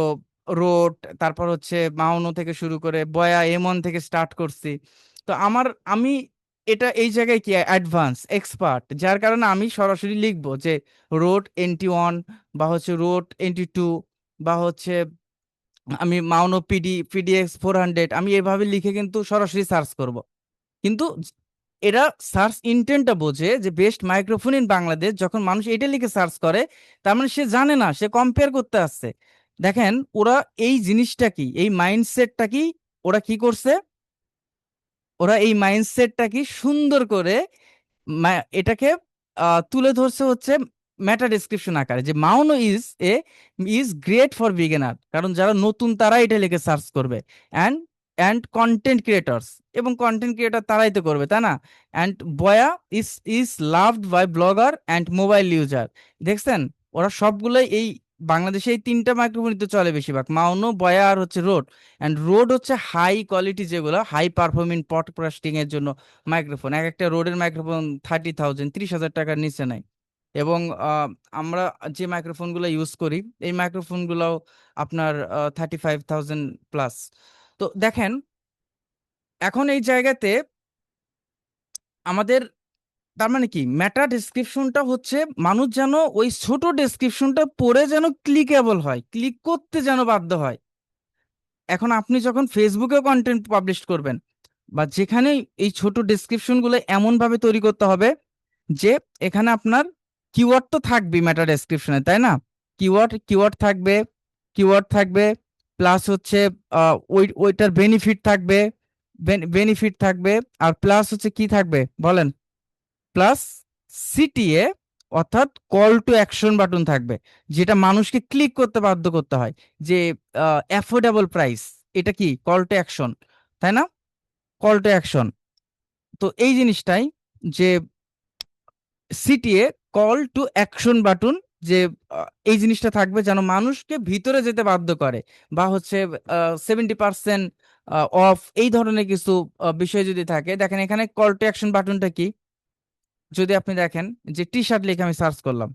রোড, তারপর হচ্ছে মাউনো থেকে শুরু করে বয়া এমন থেকে স্টার্ট করছি। তো আমি এটা এই জায়গায় কি অ্যাডভান্স এক্সপার্ট, যার কারণে আমি সরাসরি লিখবো যে রোড NT1, বা হচ্ছে রোড NT2, বা হচ্ছে আমি মাউনো PDX 400, আমি এভাবে লিখে কিন্তু সরাসরি সার্চ করব। কিন্তু এরা সার্চ ইন্টেন্টটা বোঝে যে বেস্ট মাইক্রোফোন ইন বাংলাদেশ, যখন মানুষ এটা লিখে সার্চ করে তার মানে সে জানে না, সে কম্পেয়ার করতে আসছে। দেখেন ওরা এই জিনিসটা কি, এই মাইন্ডসেটটা কি, ওরা কি করছে, ওরা এই মাইন্ডসেটটা কি সুন্দর করে এটাকে তুলে ধরছে হচ্ছে মেটা ডেসক্রিপশন আকারে, যে মাউনো এ ইজ গ্রেট ফর বিগিনার, কারণ যারা নতুন তারা এটা লিখে সার্চ করবে। অ্যান্ড অ্যান্ড কন্টেন্ট ক্রিয়েটরস, এবং কন্টেন্ট ক্রিয়েটর তারাই তো করবে, তাই না? অ্যান্ড বয়া is is loved by blogger and mobile user. দেখছেন ওরা সবগুলোই এই বাংলাদেশে এই তিনটা মাইক্রোফোনই তো চলে বেশিরভাগ, মাউনো, বয়া আর হচ্ছে রোড। অ্যান্ড রোড হচ্ছে হাই কোয়ালিটি, যেগুলো হাই পারফর্মিং পডকাস্টিং এর জন্য মাইক্রোফোন। এক একটা রোডের মাইক্রোফোন 30,000, 30,000 টাকার নিচে নাই। এবং আমরা যে মাইক্রোফোন গুলো ইউজ করি, এই মাইক্রোফোন গুলো আপনার 35,000 প্লাস। তো দেখেন এখন এই জায়গাতে আমাদের, তার মানে কি, মেটা ডেসক্রিপশনটা হচ্ছে মানুষ যেন ওই ছোট ডেসক্রিপশনটা পড়ে যেন ক্লিকেবল হয়, ক্লিক করতে যেন বাধ্য হয়। এখন আপনি যখন ফেসবুকে কন্টেন্ট পাবলিশ করবেন, বা যেখানে, এই ছোট ডেসক্রিপশন গুলো এমন ভাবে তৈরি করতে হবে যে এখানে আপনার কিওয়ার্ড তো থাকবে মেটা ডেসক্রিপশনে, তাই না? কিওয়ার্ড থাকবে, কিওয়ার্ড থাকবে, প্লাস হচ্ছে ওইটার বেনিফিট থাকবে, বেনিফিট থাকবে, আর প্লাস হচ্ছে কি থাকবে বলেন, প্লাস CTA, অর্থাৎ কল টু অ্যাকশন বাটন থাকবে, যেটা মানুষকে ক্লিক করতে বাধ্য করতে হয়। যে অ্যাফোর্ডেবল প্রাইস, এটা কি কল টু অ্যাকশন, তাই না? Call to action. তো এই জিনিসটাই, যে CTA, call to action button, যে এই জিনিসটা থাকবে যেন মানুষকে ভিতরে যেতে বাধ্য করে, বা হচ্ছে 70% অফ, এই ধরনের কিছু বিষয় যদি থাকে। দেখেন এখানে কল টু অ্যাকশন বাটনটা কি, যদি আপনি দেখেন যে টি শার্ট লিখে আমি সার্চ করলাম,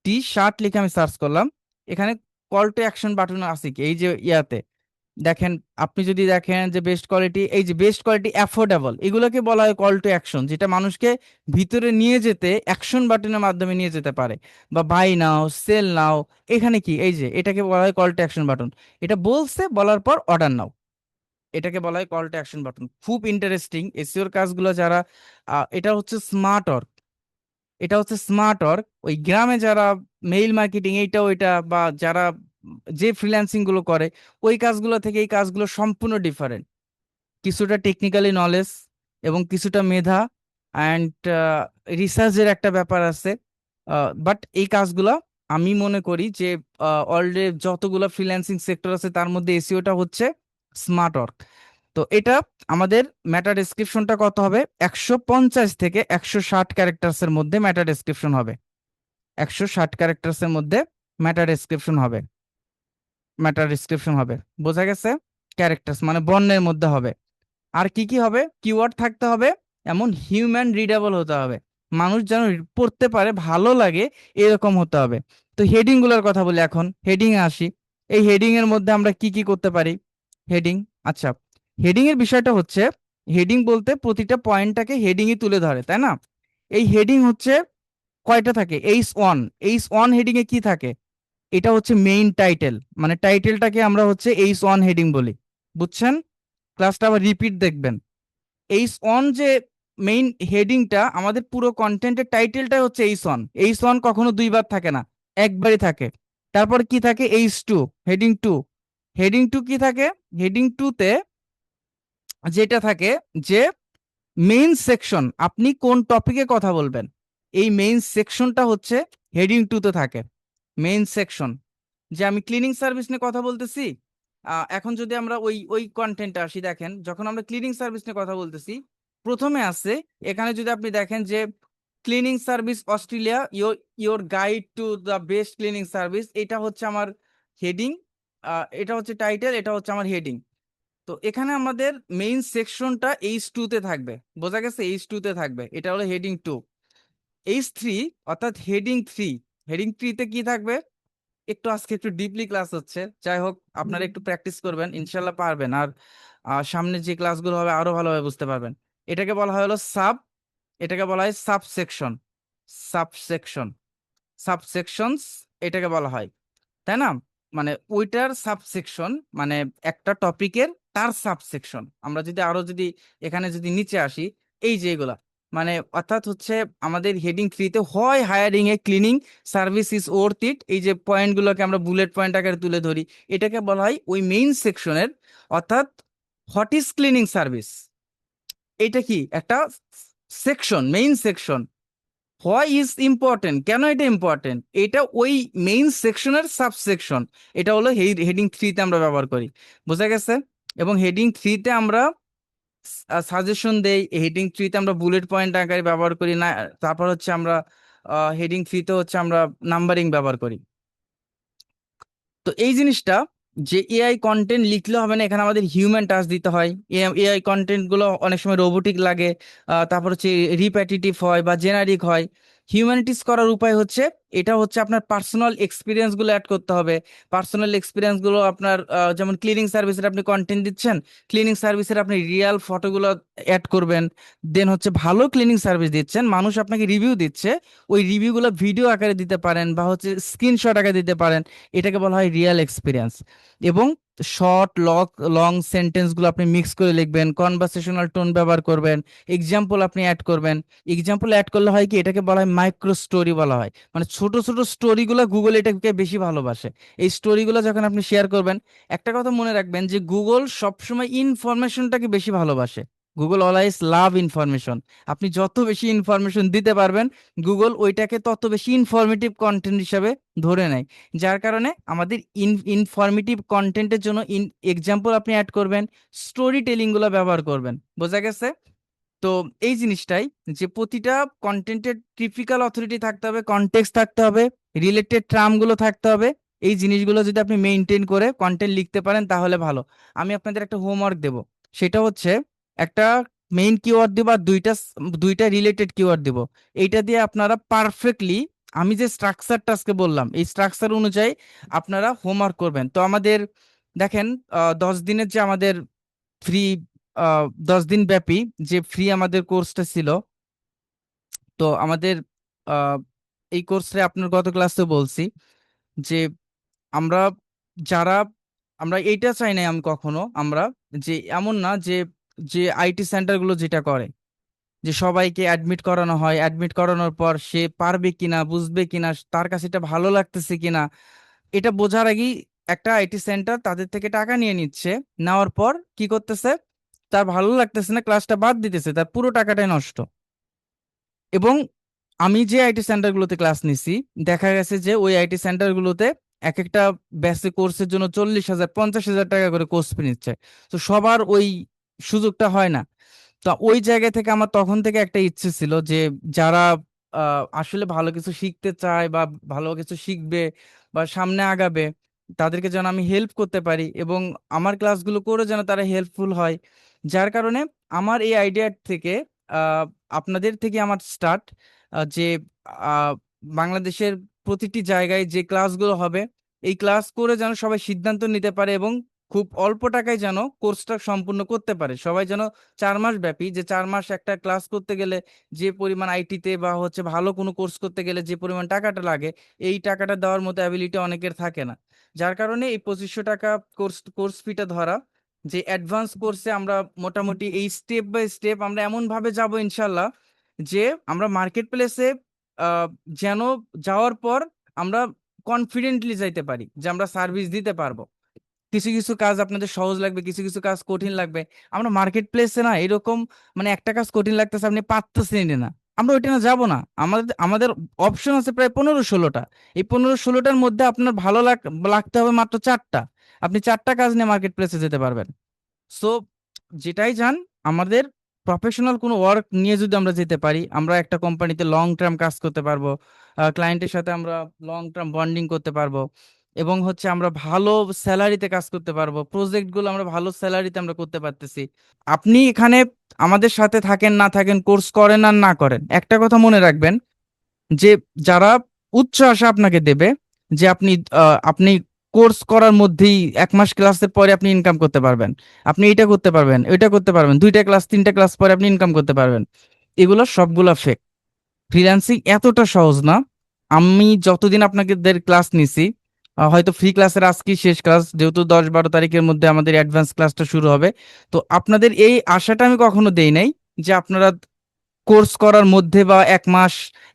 টি শার্ট লিখে আমি সার্চ করলাম, এখানে কল টু অ্যাকশন বাটন আছে কি, এই যে ইয়াতে দেখেন, আপনি যদি দেখেন যে বেস্ট কোয়ালিটি, এই যে বেস্ট কোয়ালিটি অ্যাফোর্ডেবল, এগুলোকে বলা হয় কল টু অ্যাকশন, যেটা মানুষকে ভিতরে নিয়ে যেতে অ্যাকশন বাটনের মাধ্যমে নিয়ে যেতে পারে। বা বাই নাও, সেল নাও, এখানে কি, এই যে এটাকে বলা হয় কল টু অ্যাকশন বাটন। এটা বলছে, বলার পর অর্ডার নাও, এটাকে বলা হয় কল টু অ্যাকশন বাটন। খুব ইন্টারেস্টিং এসইওর কাজগুলো যারা, এটা হচ্ছে স্মার্ট ওয়ার্ক, এটা হচ্ছে স্মার্ট ওয়ার্ক। ওই গ্রামে যারা মেইল মার্কেটিং এইটা ওইটা, বা যারা যে ফ্রিল্যান্সিং গুলো করে, ওই কাজগুলো থেকে এই কাজগুলো সম্পূর্ণ ডিফারেন্ট। কিছুটা টেকনিক্যালি নলেজ, এবং কিছুটা মেধা, অ্যান্ড রিসার্চের একটা ব্যাপার আছে। বাট এই কাজগুলো আমি মনে করি যে অলরেডি যতগুলো ফ্রিল্যান্সিং সেক্টর আছে তার মধ্যে এসইওটা হচ্ছে স্মার্ট ওয়ার্ক। তো এটা আমাদের মেটা ডেসক্রিপশনটা কত হবে, 150 থেকে 160 ক্যারেক্টার্সের মধ্যে মেটা ডেসক্রিপশন হবে। 160 ক্যারেক্টার্সের মধ্যে মেটা ডেসক্রিপশন হবে, মেটা ডেসক্রিপশন হবে, বোঝা গেছে? ক্যারেক্টার্স মানে বর্ণের মধ্যে হবে। আর কি কি হবে, কিওয়ার্ড থাকতে হবে, এমন হিউম্যান রিডেবল হতে হবে, মানুষ যেন পড়তে পারে, ভালো লাগে, এরকম হতে হবে। তো হেডিং গুলোর কথা বলি, এখন হেডিং এ আসি। এই হেডিং এর মধ্যে আমরা কি কি করতে পারি? হেডিং, আচ্ছা, হেডিং এর বিষয়টা হচ্ছে, হেডিং বলতে প্রতিটা পয়েন্টটাকে হেডিংই তুলে ধরে, তাই না? এই হেডিং হচ্ছে কয়টা থাকে? H1, H1 হেডিং এ কি থাকে? এটা হচ্ছে মেইন টাইটেল, মানে টাইটেলটাকে আমরা হচ্ছে H1 হেডিং বলি, বুঝছেন? ক্লাসটা আবার রিপিট দেখবেন। H1 যে মেইন হেডিংটা, আমাদের পুরো কন্টেন্টের টাইটেলটাই হচ্ছে H1। H1 কখনো দুইবার থাকে না, একবারই থাকে। তারপর কি থাকে? H2, heading two. Heading two কি থাকে? হেডিং টু তে যেটা থাকে যে মেইন সেকশন, আপনি কোন টপিকে কথা বলবেন, এই মেইন সেকশনটা হচ্ছে হেডিং টু তে থাকে। মেইন সেকশন, যে আমি ক্লিনিং সার্ভিস নিয়ে কথা বলতেছি, এখন যদি আমরা ওই ওই কন্টেন্টে আসি, দেখেন যখন আমরা ক্লিনিং সার্ভিস নিয়ে কথা বলতেছি, প্রথমে আছে, এখানে যদি আপনি দেখেন যে cleaning service Australia, your your guide to the best cleaning service, এটা হচ্ছে আমার হেডিং, এটা হচ্ছে টাইটেল, এটা হচ্ছে আমার হেডিং। তো এখানে আমাদের মেইন সেকশনটা H2 তে থাকবে, বোঝা গেছে? H2 তে থাকবে, এটা হলো হেডিং টু। H3, অর্থাৎ হেডিং থ্রি, হেডিং থ্রিতে কি থাকবে? একটু আজকে একটু ডিপলি ক্লাস হচ্ছে, যাই হোক আপনারা একটু প্র্যাকটিস করবেন, ইনশাল্লাহ পারবেন। আর সামনে যে ক্লাসগুলো হবে আরো ভালোভাবে বুঝতে পারবেন। এটাকে বলা হয় হলো সাব, এটাকে বলা হয় সাবসেকশন, সাবসেকশন, সাবসেকশনস এটাকে বলা হয়, তাই না? মানে ওইটার সাবসেকশন, মানে একটা টপিকের তার সাবসেকশন। আমরা যদি আরো যদি এখানে যদি নিচে আসি, এই যে এগুলা, মানে অর্থাৎ হচ্ছে আমাদের হেডিং থ্রিতে হয় hiring A cleaning service is worth it, এই যে পয়েন্টগুলোকে আমরা বুলেট পয়েন্ট আকারে তুলে ধরি, এটাকে বলা হয় ওই মেইন সেকশনের, অর্থাৎ হোয়াট ইজ ক্লিনিং সার্ভিস, এটা কি একটা section, main section. Why is important, কেন এটা ইম্পর্টেন্ট, এটা ওই মেইন সেকশনের সাবসেকশন। এটা হলো হেডিং থ্রিতে আমরা ব্যবহার করি, বোঝা গেছে? এবং হেডিং থ্রিতে আমরা সাজেশন দেই, হেডিং থ্রিতে আমরা বুলেট পয়েন্ট আকারে ব্যবহার করি না। তারপর হচ্ছে আমরা হেডিং থ্রিতে হচ্ছে আমরা নাম্বারিং ব্যবহার করি। তো এই জিনিসটা, যে এআই কন্টেন্ট লিখলে হবে না, এখানে আমাদের হিউম্যান টাচ দিতে হয়। এআই কন্টেন্ট গুলো অনেক সময় রোবোটিক লাগে, তারপর হচ্ছে রিপিটিটিভ হয় বা জেনারিক হয়। হিউম্যানিটিস করার উপায় হচ্ছে, এটা হচ্ছে আপনার পার্সোনাল এক্সপিরিয়েন্স গুলো অ্যাড করতে হবে। পার্সোনাল এক্সপিরিয়েন্স গুলো আপনার, যেমন ক্লিনিং সার্ভিসের আপনি কন্টেন্ট দিচ্ছেন, ক্লিনিং সার্ভিসের আপনি রিয়েল ফটোগুলো অ্যাড করবেন। দেন হচ্ছে ভালো ক্লিনিং সার্ভিস দিচ্ছেন, মানুষ আপনাকে রিভিউ দিচ্ছে, ওই রিভিউগুলো ভিডিও আকারে দিতে পারেন বা হচ্ছে স্ক্রিনশট আকারে দিতে পারেন, এটাকে বলা হয় রিয়েল এক্সপিরিয়েন্স। এবং শর্ট লং সেন্টেন্স গুলো আপনি মিক্স করে লিখবেন, কনভারসেশনাল টোন ব্যবহার করবেন, এক্সাম্পল আপনি অ্যাড করবেন। এক্সাম্পল অ্যাড করলে হয় কি, এটাকে বলা হয় মাইক্রো স্টোরি বলা হয়, মানে ছোট ছোট স্টোরিগুলো গুগল এটাকে বেশি ভালোবাসে। এই স্টোরিগুলো যখন আপনি শেয়ার করবেন, একটা কথা মনে রাখবেন যে গুগল সবসময় ইনফরমেশনটাকে বেশি ভালোবাসে। গুগল অলওয়েজ লাভ ইনফরমেশন। আপনি যত বেশি ইনফরমেশন দিতে পারবেন, গুগল ওইটাকে তত বেশি ইনফরমেটিভ কন্টেন্ট হিসাবে ধরে নেয়। যার কারণে আমাদের ইনফরমেটিভ কন্টেন্টের জন্য এক্সাম্পল আপনি অ্যাড করবেন, স্টোরি টেলিং গুলো ব্যবহার করবেন, বোঝা গেছে? তো এই জিনিসটাই, যে প্রতিটা কন্টেন্টের টিপিক্যাল অথরিটি থাকতে হবে, কনটেক্সট থাকতে হবে, রিলেটেড টার্ম গুলো থাকতে হবে। এই জিনিসগুলো যদি আপনি মেনটেন করে কন্টেন্ট লিখতে পারেন তাহলে ভালো। আমি আপনাদের একটা হোমওয়ার্ক দেব, সেটা হচ্ছে একটা মেইন কিওয়ার্ড দিব আর দুইটা রিলেটেড কিওয়ার্ড দিব। এইটা দিয়ে আপনারা পারফেক্টলি, আমি যে স্ট্রাকচারটা আজকে বললাম, এই স্ট্রাকচার অনুযায়ী আপনারা হোমওয়ার্ক করবেন। তো আমাদের দেখেন, 10 দিনের যে আমাদের ফ্রি, 10 দিন ব্যাপী যে ফ্রি আমাদের কোর্সটা ছিল, তো আমাদের আহ, এই কোর্সে আপনার গত ক্লাসে বলছি যে আমরা যারা, আমরা এইটা চাই না আমি কখনো, আমরা যে এমন না যে, যে আইটি সেন্টারগুলো যেটা করে, যে সবাইকে অ্যাডমিট করানো হয়, অ্যাডমিট করানোর পর সে পারবে কিনা, বুঝবে কিনা, তার কাছে এটা ভালো লাগতেছে কিনা, এটা বোঝার আগেই একটা আইটি সেন্টার তাদের থেকে টাকা নিয়ে নিচ্ছে। নেওয়ার পর কি করতেছে, তার ভালো লাগতেছে না, ক্লাসটা বাদ দিতেছে, তার পুরো টাকাটাই নষ্ট। এবং আমি যে আইটি সেন্টারগুলোতে ক্লাস নিছি, দেখা গেছে যে ওই আইটি সেন্টারগুলোতে এক একটা বেসিক কোর্সের জন্য 40,000 50,000 টাকা করে কোর্স ফি নিচ্ছে। তো সবার ওই সুযোগটা হয় না। তো ওই জায়গা থেকে আমার তখন থেকে একটা ইচ্ছে ছিল যে যারা আসলে ভালো কিছু শিখতে চায় বা ভালো কিছু শিখবে বা সামনে আগাবে, তাদেরকে যেন আমি হেল্প করতে পারি এবং আমার ক্লাসগুলো করে যেন তারা হেল্পফুল হয়। যার কারণে আমার এই আইডিয়া থেকে, আহ, আপনাদের থেকে আমার স্টার্ট, যে আহ, বাংলাদেশের প্রতিটি জায়গায় যে ক্লাসগুলো হবে, এই ক্লাস করে যেন সবাই সিদ্ধান্ত নিতে পারে এবং খুব অল্প টাকায় যেন কোর্সটা সম্পূর্ণ করতে পারে সবাই, যেন 4 মাস ব্যাপী, যে 4 মাস একটা ক্লাস করতে গেলে যে পরিমাণ আইটিতে বা হচ্ছে ভালো কোনো কোর্স করতে গেলে যে পরিমাণ টাকাটা লাগে, এই টাকাটা দেওয়ার মতো অ্যাবিলিটি অনেকের থাকে না। যার কারণে এই 2500 টাকা কোর্স ফিটা ধরা, যে অ্যাডভান্স কোর্সে আমরা মোটামুটি এই স্টেপ বাই স্টেপ আমরা এমন ভাবে যাব ইনশাল্লাহ, যে আমরা মার্কেট প্লেসে যেন যাওয়ার পর আমরা কনফিডেন্টলি যাইতে পারি যে আমরা সার্ভিস দিতে পারবো। কিছু কিছু কাজ আপনাদের সহজ লাগবে, কিছু কিছু কাজ কঠিন লাগবে। আমরা মার্কেট প্লেসে না এরকম, মানে একটা কাজ কঠিন লাগতেছে আপনি পারতেছেন না, আমরা ওইটা না যাবো না। আমাদের আমাদের অপশন আছে প্রায় 15-16টা। এই 15-16টার মধ্যে আপনার ভালো লাগতে হবে মাত্র 4টা। আপনি 4টা কাজ নিয়ে মার্কেট প্লেসে যেতে পারবেন। সো যেটাই যান, আমাদের প্রফেশনাল কোনো ওয়ার্ক নিয়ে যদি আমরা যেতে পারি, আমরা একটা কোম্পানিতে লং টার্ম কাজ করতে পারবো, ক্লায়েন্টের সাথে আমরা লং টার্ম বন্ডিং করতে পারবো, এবং হচ্ছে আমরা ভালো স্যালারিতে কাজ করতে পারবো, প্রজেক্টগুলো আমরা ভালো স্যালারিতে আমরা করতে পারতেছি। আপনি এখানে আমাদের সাথে থাকেন না থাকেন, কোর্স করেন আর না করেন, একটা কথা মনে রাখবেন, যে যারা উচ্চ আশা আপনাকে দেবে, যে আপনি কোর্স করার মধ্যেই 1 মাস ক্লাসের পরে আপনি ইনকাম করতে পারবেন, আপনি এটা করতে পারবেন, ওইটা করতে পারবেন, 2টা ক্লাস 3টা ক্লাস পরে আপনি ইনকাম করতে পারবেন, এগুলো সবগুলা ফেক। ফ্রিল্যান্সিং এতটা সহজ না। আমি যতদিন আপনাদের ক্লাস নিছি, হয়তো ফ্রি ক্লাসের আজকেই শেষ ক্লাস, যেহেতু 10-12 তারিখের মধ্যে আমাদের অ্যাডভান্স ক্লাসটা শুরু হবে। তো আপনাদের এই আশাটা আমি কখনো দেই নাই যে আপনারা কোর্স করার মধ্যে বা 1 মাস,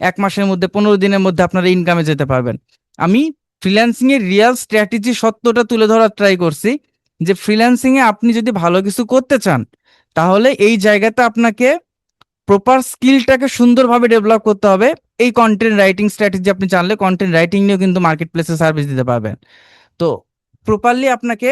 1 মাসের মধ্যে 15 দিনের মধ্যে আপনারা ইনকামে যেতে পারবেন। আমি ফ্রিল্যান্সিং এর রিয়েল স্ট্র্যাটেজি সত্যটা তুলে ধরার ট্রাই করছি, যে ফ্রিল্যান্সিং এ আপনি যদি ভালো কিছু করতে চান, তাহলে এই জায়গাতে আপনাকে প্রপার স্কিলটাকে সুন্দরভাবে ডেভেলপ করতে হবে। এই কন্টেন্ট রাইটিং স্ট্র্যাটেজি আপনি জানলে কন্টেন্ট রাইটিং নিয়েও কিন্তু মার্কেট প্লেসে সার্ভিস দিতে পারবেন। তো প্রপারলি আপনাকে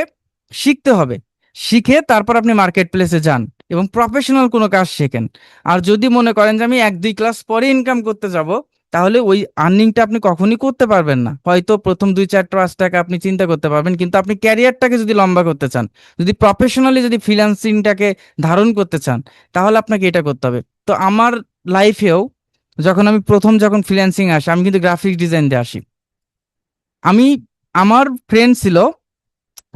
শিখতে হবে, শিখে তারপর আপনি মার্কেট প্লেসে যান এবং প্রফেশনাল কোনো কাজ শেখেন। আর যদি মনে করেন যে আমি 1-2 ক্লাস পরে ইনকাম করতে যাব, তাহলে ওই আর্নিংটা আপনি কখনই করতে পারবেন না। হয়তো প্রথম 2-4 টাকা আপনি চিন্তা করতে পারবেন, কিন্তু আপনি ক্যারিয়ারটাকে যদি লম্বা করতে চান, যদি প্রফেশনালি যদি ফ্রিল্যান্সিংটাকে ধারণ করতে চান, তাহলে আপনাকে এটা করতে হবে। তো আমার লাইফেও যখন ফ্রিল্যান্সিং আসে, আমি কিন্তু গ্রাফিক্স ডিজাইন দিয়ে আসি। আমি আমার ফ্রেন্ড ছিল,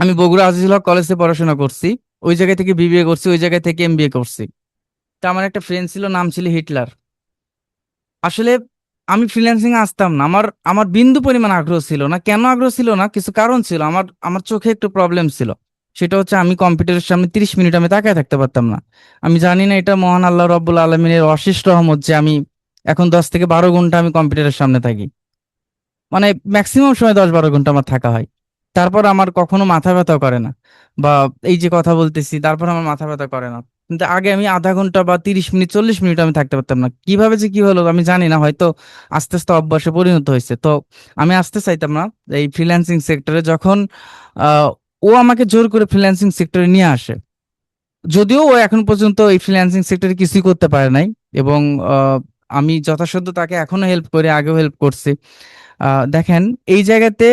আমি বগুড়া আজিজুল হক কলেজে পড়াশোনা করছি, ওই জায়গা থেকে বিবিএ করছি, ওই জায়গা থেকে এমবিএ করছি। তা আমার একটা ফ্রেন্ড ছিল, নাম ছিল হিটলার। আসলে আমি ফ্রিল্যান্সিং আসতাম না, আমার আমার বিন্দু পরিমাণ আগ্রহ ছিল না। কেন আগ্রহ ছিল না, কিছু কারণ ছিল। আমার আমার চোখে একটু প্রবলেম ছিল, সেটা হচ্ছে আমি কম্পিউটারের সামনে 30 মিনিট আমি তাকায় থাকতে পারতাম না। আমি জানি না এটা মহান আল্লাহ রব্বুল আলমিনের অশেষ রহমত যে আমি এখন 10 থেকে 12 ঘন্টা আমি কম্পিউটারের সামনে থাকি, মানে ম্যাক্সিমাম সময় 10-12 ঘন্টা আমার থাকা হয়। তারপর আমার কখনো মাথা ব্যথা করে না, বা এই যে কথা বলতেছি তারপর আমার মাথা ব্যথা করে না। কিন্তু আগে আমি আধা ঘন্টা বা 30 মিনিট 40 মিনিট আমি থাকতে পারতাম না। কিভাবে যে কি হলো আমি জানি না, হয়তো আস্তে আস্তে অভ্যাসে পরিণত হয়েছে। তো আমি আসতে চাইতাম না এই ফ্রিল্যান্সিং সেক্টরে। যখন আহ, ও আমাকে জোর করে ফ্রিল্যান্সিং সেক্টরে নিয়ে আসে, যদিও ও এখন পর্যন্ত এই ফ্রিল্যান্সিং সেক্টরে কিছুই করতে পারে নাই, এবং আমি যথাসাধ্য তাকে এখনো হেল্প করি, আগেও হেল্প করছি। দেখেন এই জায়গাতে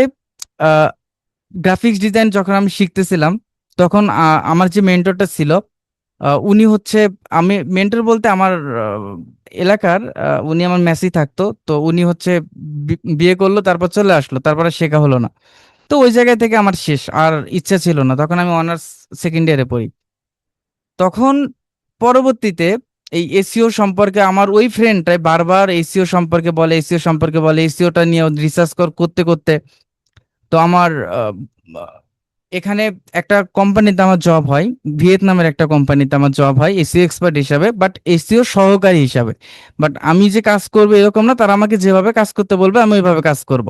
গ্রাফিক্স ডিজাইন যখন আমি শিখতেছিলাম, তখন আমার যে মেন্টরটা ছিল, উনি হচ্ছে, আমি মেন্টর বলতে আমার এলাকার, উনি আমার মেসি থাকতো। তো উনি হচ্ছে বিয়ে করলো, তারপর চলে আসলো, তারপরে শেখা হলো না। তো ওই জায়গা থেকে আমার শেষ, আর ইচ্ছা ছিল না। তখন আমি অনার্স সেকেন্ড ইয়ারে পড়ি। তখন পরবর্তীতে এই এসিও সম্পর্কে আমার ওই ফ্রেন্ডটাই বারবার এসিও সম্পর্কে বলে, এসিও সম্পর্কে বলে, এসিওটা নিয়ে রিসার্চ করতে করতে, তো আমার এখানে একটা কোম্পানিতে আমার জব হয়, ভিয়েতনামের একটা কোম্পানিতে আমার জব হয় এসিও এক্সপার্ট হিসাবে, বাট এসিও সহকারী হিসাবে। বাট আমি যে কাজ করবো এরকম না, তারা আমাকে যেভাবে কাজ করতে বলবে আমি ওইভাবে কাজ করব।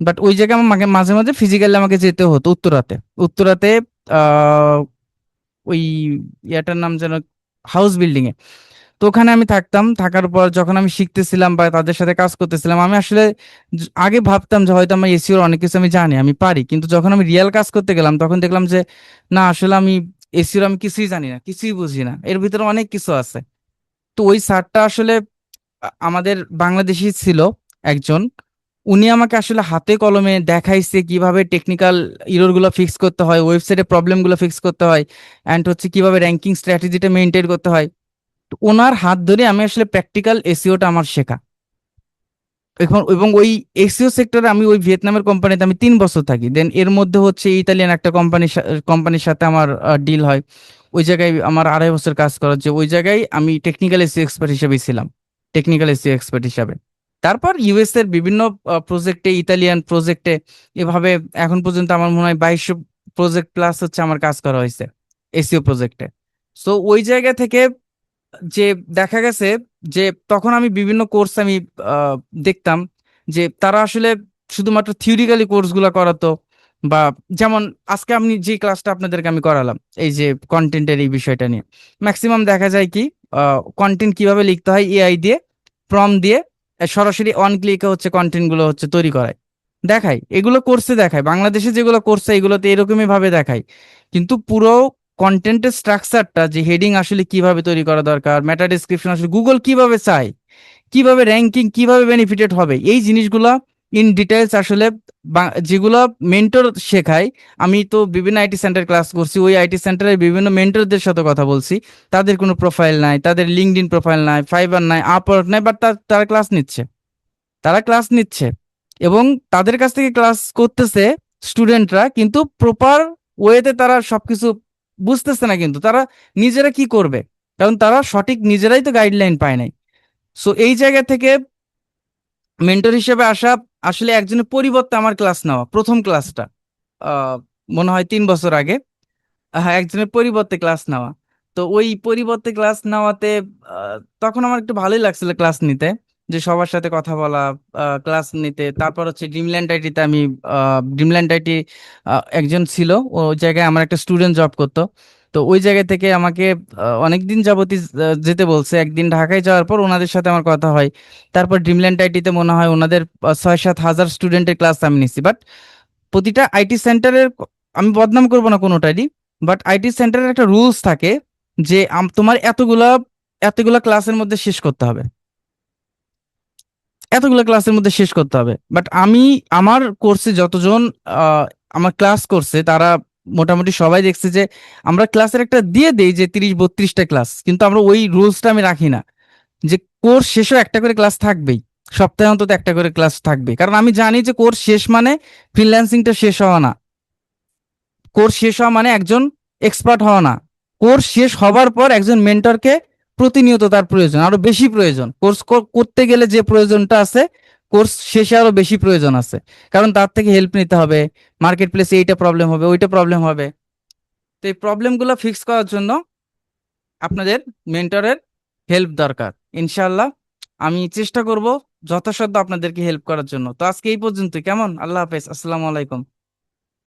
বাট ওই জায়গায় আমার মাঝে মাঝে ফিজিক্যালি আমাকে যেতে হতো উত্তরাতে। উত্তরাতে আহ ওই ইয়াটার নাম যেন, হাউস বিল্ডিং এ। তো ওখানে আমি থাকতাম, থাকার পর যখন আমি শিখতেছিলাম বা তাদের সাথে কাজ করতেছিলাম, আমি আসলে আগে ভাবতাম যে হয়তো আমার এসিওর অনেক কিছু আমি জানি, আমি পারি। কিন্তু যখন আমি রিয়েল কাজ করতে গেলাম, তখন দেখলাম যে না, আসলে আমি এসিওর আমি কিছুই জানি না, কিছুই বুঝি না, এর ভিতরে অনেক কিছু আছে। তো ওই স্যারটা আসলে আমাদের বাংলাদেশি ছিল একজন। উনি আমাকে আসলে হাতে কলমে দেখাইছে কিভাবে টেকনিক্যাল ইরর গুলো ফিক্স করতে হয়, ওয়েবসাইটে প্রবলেম গুলো ফিক্স করতে হয়, অ্যান্ড হচ্ছে কিভাবে র্যাঙ্কিং স্ট্র্যাটেজিটা মেনটেন করতে হয়। তো ওনার হাত ধরে আমি আসলে প্র্যাকটিক্যাল এসিওটা আমার শেখা। এখন এবং ওই এসিও সেক্টরে আমি ওই ভিয়েতনামের কোম্পানিতে আমি 3 বছর থাকি। দেন এর মধ্যে হচ্ছে ইতালিয়ান একটা কোম্পানির সাথে আমার ডিল হয়। ওই জায়গায় আমার 2.5 বছর কাজ করা হচ্ছে, ওই জায়গায় আমি টেকনিক্যাল এসিও এক্সপার্ট হিসেবে ছিলাম, টেকনিক্যাল এসিও এক্সপার্ট হিসাবে। তারপর ইউএস এর বিভিন্ন প্রজেক্টে, ইতালিয়ান প্রজেক্টে, এভাবে এখন পর্যন্ত আমার মনে হয় 2200 প্রজেক্ট প্লাস হচ্ছে আমার কাজ করা হয়েছে এসিও প্রজেক্টে। সো ওই জায়গা থেকে যে দেখা গেছে যে তখন আমি বিভিন্ন কোর্স আমি আহ, দেখতাম যে তারা আসলে শুধুমাত্র থিওরিক্যালি কোর্সগুলো করাতো, বা যেমন আজকে আমি যে ক্লাসটা আপনাদেরকে আমি করালাম এই যে কন্টেন্টের এই বিষয়টা নিয়ে, ম্যাক্সিমাম দেখা যায় কি কন্টেন্ট কিভাবে লিখতে হয় এআই দিয়ে, প্রম দিয়ে সরাসরি অন ক্লিকে হচ্ছে কন্টেন্ট গুলো হচ্ছে তৈরি করায়, দেখায় এগুলো কোর্সে দেখায়, বাংলাদেশে যেগুলো করছে এগুলোতে এরকমই ভাবে দেখায়। কিন্তু পুরো কন্টেন্টের স্ট্রাকচারটা, যে হেডিং আসলে কিভাবে তৈরি করা দরকার, মেটা ডেসক্রিপশন আসলে গুগল কিভাবে চায়, কিভাবে র্যাঙ্কিং কিভাবে বেনিফিটেড হবে, এই জিনিসগুলো ইন ডিটেলস আসলে যেগুলো মেন্টর শেখায়। আমি তো বিভিন্ন আইটি সেন্টার ক্লাস করছি, ওই আইটি সেন্টারের বিভিন্ন মেন্টরদের সাথে কথা বলছি, তাদের কোনো প্রোফাইল নাই, তাদের লিঙ্কডইন প্রোফাইল নাই, ফাইবার নাই, আপওয়ার্ক নাই, বাট তারা ক্লাস নিচ্ছে, তারা ক্লাস নিচ্ছে এবং তাদের কাছ থেকে ক্লাস করতেছে স্টুডেন্টরা, কিন্তু প্রপার ওয়েতে তারা সবকিছু বুঝতেছে না, কিন্তু তারা নিজেরা কি করবে, কারণ তারা সঠিক নিজেরাই তো গাইডলাইন পায় নাই। সো এই জায়গা থেকে মেন্টর হিসেবে আসা, আসলে একজনের পরিবর্তে আমার ক্লাস নেওয়া, প্রথম ক্লাসটা আহ মনে হয় 3 বছর আগে, হ্যাঁ, একজনের পরিবর্তে ক্লাস নেওয়া। তো ওই পরিবর্তে ক্লাস নেওয়াতে তখন আমার একটু ভালোই লাগছিল ক্লাস নিতে, যে সবার সাথে কথা বলা, ক্লাস নিতে। তারপর হচ্ছে ড্রিমল্যান্ড আইটিতে আমি, ড্রিমল্যান্ড আইটি একজন ছিল, ওই জায়গায় আমার একটা স্টুডেন্ট জব করতো। তো ওই জায়গা থেকে আমাকে অনেকদিন যাবতই যেতে বলছে। একদিন ঢাকায় যাওয়ার পর ওনাদের সাথে আমার কথা হয়। তারপর ড্রিমল্যান্ড আইটিতে মনে হয় ওনাদের 6-7 হাজার স্টুডেন্টের ক্লাস আমি নিছি। বাট প্রতিটা আইটি সেন্টারের, আমি বদনাম করব না কোনোটারই, বাট আইটি সেন্টারের একটা রুলস থাকে যে তোমার এতগুলা এতগুলা ক্লাসের মধ্যে শেষ করতে হবে, এতগুলা ক্লাসের মধ্যে শেষ করতে হবে। বাট আমি, আমার কোর্সে যতজন আহ, আমার ক্লাস করছে তারা মোটামুটি সবাই দেখছে যে আমরা ক্লাসের একটা দিয়ে দেই যে 30-32টা ক্লাস, কিন্তু আমরা ওই রুলসটা আমি রাখি না, যে কোর্স শেষেও একটা করে ক্লাস থাকবেই, সপ্তাহে অন্তত একটা করে ক্লাস থাকবে। কারণ আমি জানি যে কোর্স শেষ মানে ফ্রিল্যান্সিংটা শেষ হওয়া না, কোর্স শেষ হওয়া মানে একজন এক্সপার্ট হওয়া না। কোর্স শেষ হবার পর একজন মেন্টরকে প্রতিনিয়ত তার প্রয়োজন, আরো বেশি প্রয়োজন। কোর্স করতে গেলে যে প্রয়োজনটা আছে, কোর্স শেষে আরো বেশি প্রয়োজন আছে, কারণ তার থেকে হেল্প নিতে হবে। মার্কেট প্লেসে এইটা প্রবলেম হবে, ওইটা প্রবলেম হবে। তো এই প্রবলেমগুলো ফিক্স করার জন্য আপনাদের মেন্টরের হেল্প দরকার। ইনশাআল্লাহ আমি চেষ্টা করব যথাসাধ্য আপনাদেরকে হেল্প করার জন্য। তো আজকে এই পর্যন্ত, কেমন? আল্লাহ হাফেজ, আসসালামু আলাইকুম।